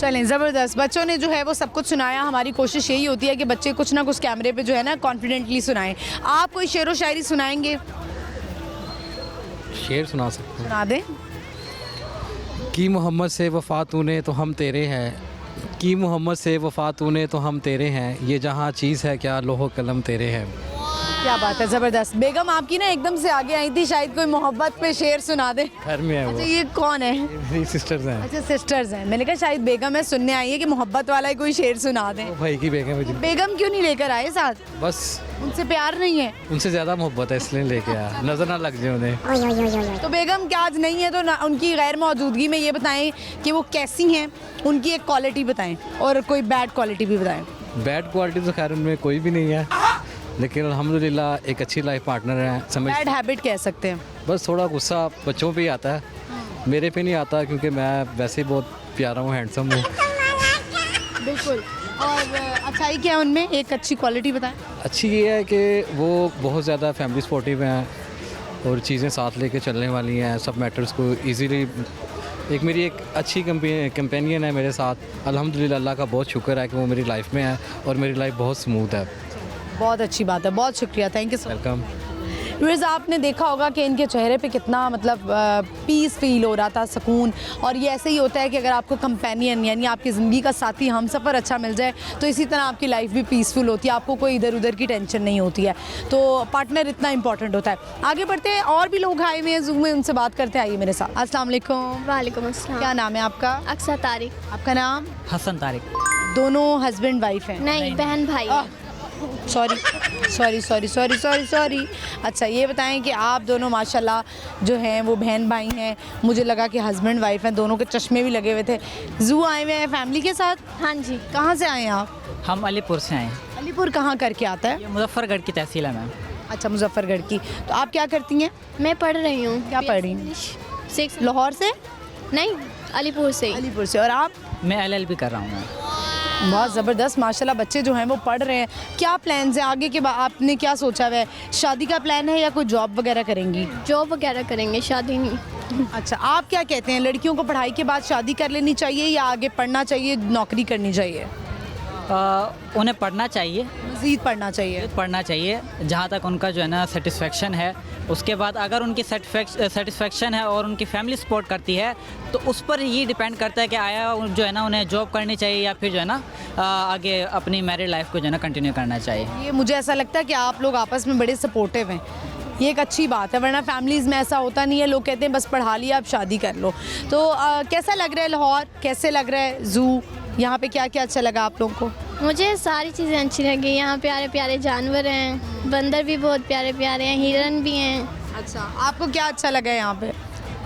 चलें, ज़बरदस्त। बच्चों ने जो है वो सब कुछ सुनाया। हमारी कोशिश यही होती है कि बच्चे कुछ ना कुछ कैमरे पे जो है ना कॉन्फिडेंटली सुनाएं। आप कोई शेर व शायरी सुनाएंगे? शेर सुना सकते हैं। सुना दें। कि मोहम्मद से वफ़ा तूने तो हम तेरे हैं, कि मोहम्मद से वफ़ा तूने तो हम तेरे हैं, ये जहाँ चीज़ है क्या लोहो कलम तेरे हैं। क्या बात है, ज़बरदस्त। बेगम आपकी ना एकदम से आगे आई थी, शायद कोई मोहब्बत पे शेर सुना दे। घर में है वो। अच्छा ये कौन है? मेरी सिस्टर्स हैं। अच्छा सिस्टर्स हैं। मैंने कहा शायद बेगम है, सुनने आई है कि मोहब्बत वाला ही कोई शेर सुना दे। भाई की बेगम है जी। बेगम क्यों नहीं लेकर आए साथ? बस उनसे प्यार नहीं है? उनसे ज़्यादा मोहब्बत है इसलिए लेके आया, नज़र ना लग जाए उन्हें। तो बेगम क्या आज नहीं है तो ना उनकी गैर मौजूदगी में ये बताएं कि वो कैसी हैं, उनकी एक क्वालिटी बताएं और कोई बैड क्वालिटी भी बताएं। बैड क्वालिटी तो खैर उनमें कोई भी नहीं है, लेकिन अल्हम्दुलिल्लाह एक अच्छी लाइफ पार्टनर है। समझ बैड हैबिट कह सकते हैं। बस थोड़ा गुस्सा बच्चों पे ही आता है, मेरे पे नहीं आता क्योंकि मैं वैसे ही बहुत प्यारा हूँ, हैंडसम हूँ। बिल्कुल। और अच्छाई क्या है उनमें, एक अच्छी क्वालिटी बताएं। अच्छी ये है कि वो बहुत ज़्यादा फैमिली सपोर्टिव हैं और चीज़ें साथ लेके चलने वाली हैं, सब मैटर्स को इजीली। एक मेरी एक अच्छी कंपेनियन है मेरे साथ, अल्हम्दुलिल्लाह अल्लाह का बहुत शुक्र है कि वो मेरी लाइफ में है और मेरी लाइफ बहुत स्मूथ है। बहुत अच्छी बात है, बहुत शुक्रिया, thank you so much. Welcome. Viewers आपने देखा होगा कि इनके चेहरे पे कितना मतलब पीस फील हो रहा था, सुकून। और ये ऐसे ही होता है कि अगर आपको कंपेनियन यानी आपकी ज़िंदगी का साथी हमसफ़र अच्छा मिल जाए तो इसी तरह आपकी लाइफ भी पीसफुल होती है, आपको कोई इधर उधर की टेंशन नहीं होती है। तो पार्टनर इतना इंपॉर्टेंट होता है। आगे बढ़ते हैं, और भी लोग आए हुए हैं ज़ूम में, उनसे बात करते हैं। आइए मेरे साथ। अस्सलाम वालेकुम। वालेकुम अस्सलाम। क्या नाम है आपका? अक्सर तारिक। आपका नाम? हसन तारिक। दोनों हस्बैंड वाइफ हैं? नहीं, बहन भाई है। Sorry sorry sorry sorry sorry sorry. अच्छा ये बताएं कि आप दोनों माशाल्लाह जो हैं वो बहन भाई हैं, मुझे लगा कि हस्बैंड वाइफ हैं, दोनों के चश्मे भी लगे हुए थे। ज़ू आए हुए हैं फैमिली के साथ? हाँ जी। कहाँ से आए हैं आप? हम अलीपुर से आए। अलीपुर कहाँ करके आता है? ये मुजफ्फरगढ़ की तहसील है मैम। अच्छा मुजफ्फरगढ़ की। तो आप क्या करती हैं? मैं पढ़ रही हूँ। क्या पढ़ रही हैं? 6 लाहौर से? नहीं, अलीपुर से। अलीपुर से। और आप? मैं LLB कर रहा हूँ मैं। बहुत ज़बरदस्त माशाल्लाह, बच्चे जो हैं वो पढ़ रहे हैं। क्या प्लान्स हैं आगे के? आपने क्या सोचा हुआ है? शादी का प्लान है या कोई जॉब वगैरह करेंगी? जॉब वगैरह करेंगे, शादी नहीं। अच्छा आप क्या कहते हैं, लड़कियों को पढ़ाई के बाद शादी कर लेनी चाहिए या आगे पढ़ना चाहिए, नौकरी करनी चाहिए? उन्हें पढ़ना चाहिए, मज़ीद पढ़ना चाहिए। पढ़ना चाहिए जहाँ तक उनका जो है ना सेटिस्फेक्शन है। उसके बाद अगर उनकी सेटिस्फेक्शन है और उनकी फैमिली सपोर्ट करती है तो उस पर ये डिपेंड करता है कि आया जो है ना उन्हें जॉब करनी चाहिए या फिर जो है ना आगे अपनी मैरिड लाइफ को जो है ना कंटिन्यू करना चाहिए। ये मुझे ऐसा लगता है कि आप लोग आपस में बड़े सपोर्टिव हैं, ये एक अच्छी बात है, वरना फैमिलीज़ में ऐसा होता नहीं है, लोग कहते हैं बस पढ़ा लिया अब शादी कर लो। तो कैसा लग रहा है लाहौर, कैसे लग रहा है ज़ू, यहाँ पे क्या क्या अच्छा लगा आप लोगों को? मुझे सारी चीज़ें अच्छी लगी। यहाँ प्यारे प्यारे जानवर हैं, बंदर भी बहुत प्यारे प्यारे हैं, हिरन भी हैं। अच्छा आपको क्या अच्छा लगा यहाँ पे?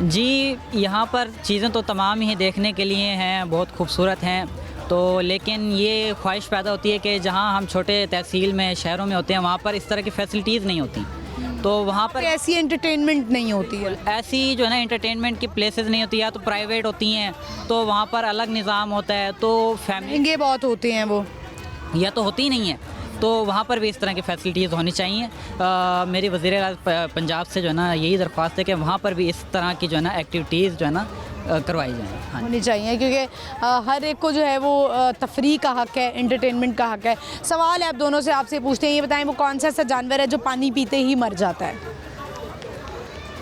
जी यहाँ पर चीज़ें तो तमाम ही देखने के लिए हैं, बहुत खूबसूरत हैं। तो लेकिन ये ख्वाहिश पैदा होती है कि जहाँ हम छोटे तहसील में शहरों में होते हैं वहाँ पर इस तरह की फैसिलिटीज़ नहीं होती, तो वहाँ पर ऐसी एंटरटेनमेंट नहीं होती है, ऐसी जो है ना एंटरटेनमेंट की प्लेसेस नहीं होती, या तो प्राइवेट होती हैं तो वहाँ पर अलग निज़ाम होता है, तो फैमिली बहुत होते हैं वो, या तो होती ही नहीं है। तो वहाँ पर भी इस तरह की फैसिलिटीज़ होनी चाहिए। मेरी वज़ीर पंजाब से जो है ना यही दरख्वास्त है कि वहाँ पर भी इस तरह की जो है ना एक्टिविटीज़ जो है ना करवाई जाए। हाँ होनी चाहिए, क्योंकि हर एक को जो है वो तफरीह का हक़ है, एंटरटेनमेंट का हक़ है। सवाल है आप दोनों से, आपसे पूछते हैं, ये बताएं वो कौन सा ऐसा जानवर है जो पानी पीते ही मर जाता है?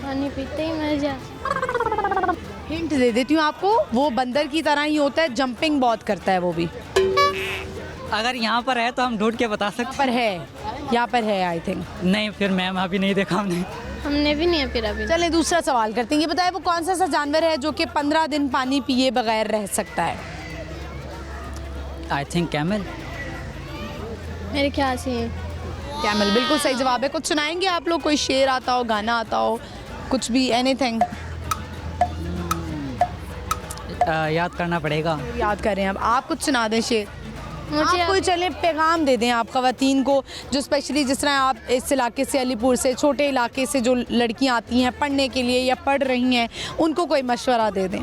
पानी पीते ही मर जाता। हिंट दे देती हूँ आपको, वो बंदर की तरह ही होता है, जंपिंग बहुत करता है वो भी। अगर यहाँ पर है तो हम ढूंढ के बता सकते हैं। यहाँ पर है आई थिंक। नहीं फिर मैम अभी नहीं देखा हमने भी नहीं फिर अभी। चले दूसरा सवाल करते हैं, ये बताए वो कौन सा ऐसा जानवर है जो कि 15 दिन पानी पिए बगैर रह सकता है? I think camel. मेरे ख्याल से कैमल बिल्कुल सही जवाब है। कुछ सुनाएंगे आप लोग, कोई शेर आता हो, गाना आता हो, कुछ भी, एनीथिंग? याद करना पड़ेगा। याद करें अब, आप कुछ सुना दें शेर। आप कोई चले पैगाम दे दें आप ख़वातीन को, जो स्पेशली जिस तरह आप इस इलाके से, अलीपुर से, छोटे इलाके से जो लड़कियां आती हैं पढ़ने के लिए या पढ़ रही हैं, उनको कोई मशवरा दे दें।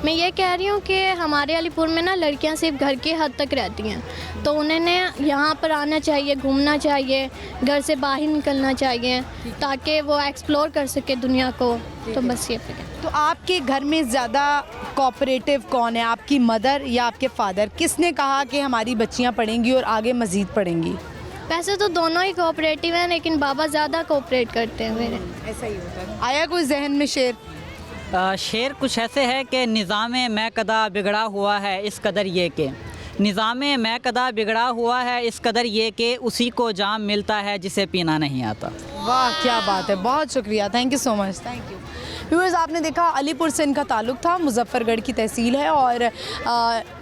मैं ये कह रही हूँ कि हमारे अलीपुर में ना लड़कियाँ सिर्फ घर के हद तक रहती हैं, तो उन्हें यहाँ पर आना चाहिए, घूमना चाहिए, घर से बाहर निकलना चाहिए ताकि वो एक्सप्लोर कर सके दुनिया को। तो बस ये फिक्र। तो आपके घर में ज़्यादा कोऑपरेटिव कौन है, आपकी मदर या आपके फादर? किसने कहा कि हमारी बच्चियाँ पढ़ेंगी और आगे मज़ीद पढ़ेंगी? वैसे तो दोनों ही कोऑपरेटिव हैं, लेकिन बाबा ज़्यादा कोऑपरेट करते हैं मेरे। ऐसा ही होता है। आया कोई जहन में शेर? शेर कुछ ऐसे है कि निज़ाम मैं कदा बिगड़ा हुआ है इस कदर ये कि निज़ाम मैकदा बिगड़ा हुआ है इस कदर ये कि उसी को जाम मिलता है जिसे पीना नहीं आता। वाह क्या बात है, बहुत शुक्रिया, thank you so much, thank you. Viewers, आपने देखा अलीपुर से इनका ताल्लुक़ था, मुजफ्फरगढ़ की तहसील है और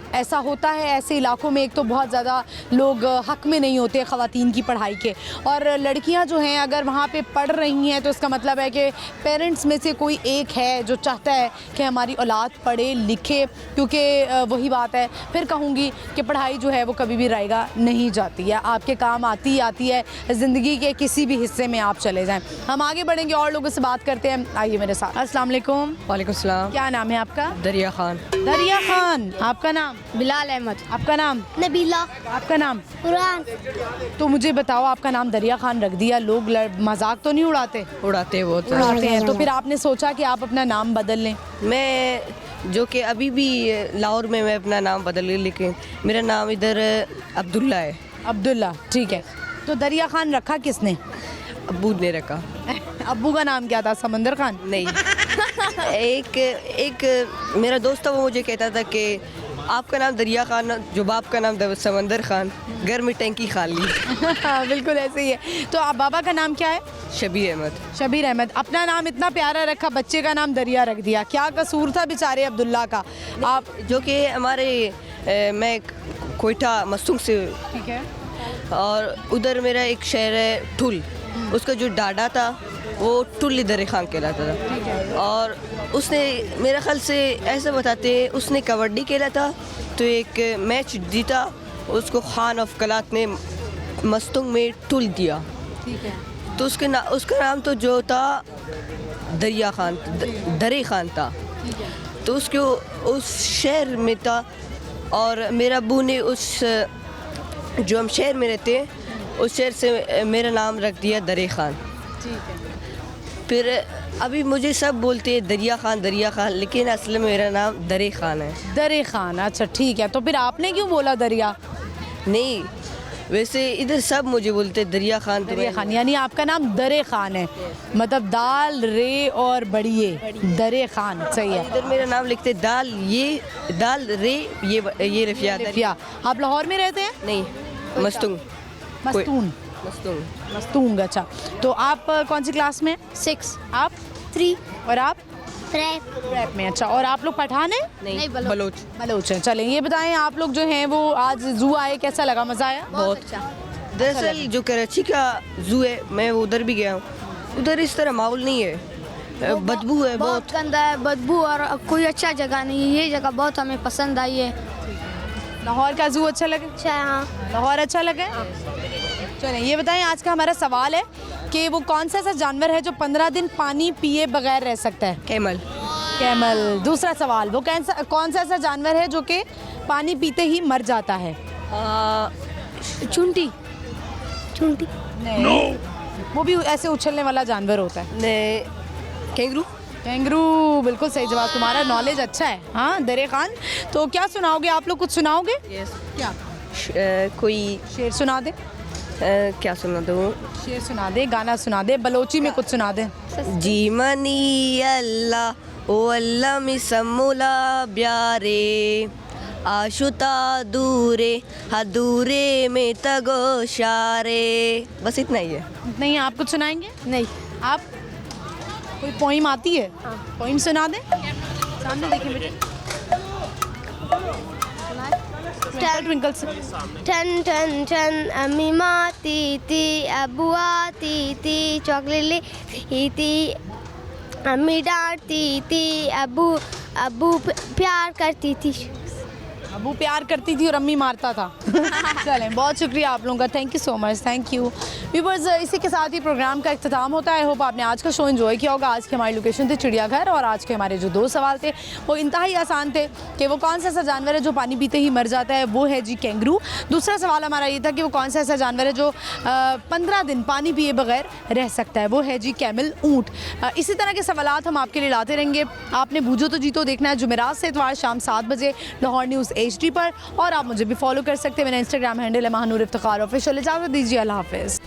ऐसा होता है ऐसे इलाकों में, एक तो बहुत ज़्यादा लोग हक़ में नहीं होते ख़वातीन की पढ़ाई के, और लड़कियां जो हैं अगर वहाँ पे पढ़ रही हैं तो इसका मतलब है कि पेरेंट्स में से कोई एक है जो चाहता है कि हमारी औलाद पढ़े लिखे, क्योंकि वही बात है, फिर कहूँगी कि पढ़ाई जो है वो कभी भी रायगा नहीं जाती है, आपके काम आती है ज़िंदगी के किसी भी हिस्से में आप चले जाएँ। हम आगे बढ़ेंगे और लोगों से बात करते हैं, आइए मेरे साथ। अस्सलाम वालेकुम। वालेकुम सलाम। क्या नाम है आपका? दरिया खान। दरिया खान, आपका नाम? बिलाल अहमद। आपका नाम? नबीला। आपका नाम? कुरान। तो मुझे बताओ, आपका नाम दरिया खान रख दिया, लोग मजाक तो नहीं उड़ाते? उड़ाते वो तो उड़ाते हैं, तो फिर आपने सोचा कि आप अपना नाम बदल लें? मैं जो कि अभी भी लाहौर में मैं अपना नाम बदल ली, लेकिन मेरा नाम इधर अब्दुल्ला है। अब्दुल्ला, ठीक है। तो दरिया खान रखा किसने? अब्बू ने रखा। अब्बू का नाम क्या था? समंदर खान? नहीं। एक मेरा दोस्त था, वो मुझे कहता था कि आपका नाम दरिया खान, जो बाप का नाम समंदर खान, घर में टंकी खाली। बिल्कुल ऐसे ही है। तो आप बाबा का नाम क्या है? शबीर अहमद। शबीर अहमद। अपना नाम इतना प्यारा रखा, बच्चे का नाम दरिया रख दिया, क्या कसूर था बेचारे अब्दुल्ला का? आप जो कि हमारे मैं कोयटा मस्तूंग से, ठीक है, और उधर मेरा एक शहर है ठुल, उसका जो डाडा था वो टुल्ली दरे खान कहलाता था, और उसने मेरे ख्याल से ऐसा बताते हैं उसने कबड्डी खेला था तो एक मैच जीता, उसको खान ऑफ कलात ने मस्तूंग में टुल दिया, ठीक है, तो उसका नाम तो जो था दरिया खान, दरे खान था, तो उसको उस शहर में था, और मेरा अब्बू ने उस जो हम शहर में रहते हैं उस शहर से मेरा नाम रख दिया दरे खान। ठीक है। फिर अभी मुझे सब बोलते हैं दरिया खान, लेकिन असल में मेरा नाम दरे खान है। दरे खान, अच्छा ठीक है। तो फिर आपने क्यों बोला दरिया? नहीं, वैसे इधर सब मुझे बोलते हैं दरिया खान। दरिया खान यानी आपका नाम दरे खान है, मतलब दाल रे और बड़िए, दरे खान, सही है। इधर मेरा नाम लिखते दाल रे ये रफिया। आप लाहौर में रहते हैं? नहीं, मस्तूंग। मस्तूंग, अच्छा। तो आप कौन सी क्लास में? 6। आप? 3। और आप? प्रेप में, अच्छा। और आप लोग पठान हैं? नहीं, बलोच हैं। चलें, ये बताएं, आप लोग जो हैं वो आज जू आए, कैसा लगा? मज़ा आया? बहुत अच्छा। दरअसल जो कराची का जू है, मैं उधर भी गया हूँ, उधर इस तरह माहौल नहीं है, बदबू है, बहुत गंदा है, बदबू, और कोई अच्छा जगह नहीं है। ये जगह बहुत हमें पसंद आई है। लाहौर का जू अच्छा लगा? अच्छा, हाँ। लाहौर अच्छा लगा? चलें, ये बताएं, आज का हमारा सवाल है कि वो कौन सा ऐसा जानवर है जो 15 दिन पानी पिए बगैर रह सकता है? कैमल। दूसरा सवाल, वो कौन सा ऐसा जानवर है जो कि पानी पीते ही मर जाता है? चुंटी। नहीं, वो भी ऐसे उछलने वाला जानवर होता है। कैंगरू, बिल्कुल सही जवाब। तुम्हारा नॉलेज अच्छा है, हाँ दरे खान। तो क्या सुनाओगे आप लोग? कुछ सुनाओगे? क्या? कोई शेर सुना दे। क्या सुना दो? शेर सुना दे, गाना सुना दे, बलोची में कुछ सुना दे। जी मनी अल्लाह ओ अल्लाह मिसमुला ब्यारे आशुता दूरे हदूरे में तगो शारे। बस इतना ही है। नहीं, आप कुछ सुनाएंगे? नहीं। आप कोई पोइम आती है? पोइम सुना दे। सामने देखिए बेटे। ट्विंकल टन टन टन अम्मी माती थी, अबू आती थी, चॉकलेट थी, अम्मी डांटती थी, अबू प्यार करती थी। अबू प्यार करती थी और अम्मी मारता था। चलें, बहुत शुक्रिया आप लोगों का, thank you so much, thank you viewers. इसी के साथ ही प्रोग्राम का इख्तिताम होता है। आई होप आपने आज का शो एंजॉय किया होगा। आज की हमारी लोकेशन थी चिड़ियाघर, और आज के हमारे जो 2 सवाल थे वो इंतहाई आसान थे कि वो कौन सा ऐसा जानवर है जो पानी पीते ही मर जाता है? वो है जी कैंगरू। दूसरा सवाल हमारा ये था कि वो कौन सा ऐसा जानवर है जो 15 दिन पानी पिए बगैर रह सकता है? वो है जी कैमल, ऊँट। इसी तरह के सवालात हम आपके लिए लाते रहेंगे। आपने बूझो तो जीतो देखना है जुमेरात से इतवार शाम 7 बजे लाहौर न्यूज़ HD पर, और आप मुझे भी फॉलो कर सकते हैं। मेरा इंस्टाग्राम हैंडल है महानूर इफ्तिखार ऑफिशियल। इजाज़त दीजिए, अल्लाह हाफ़िज़।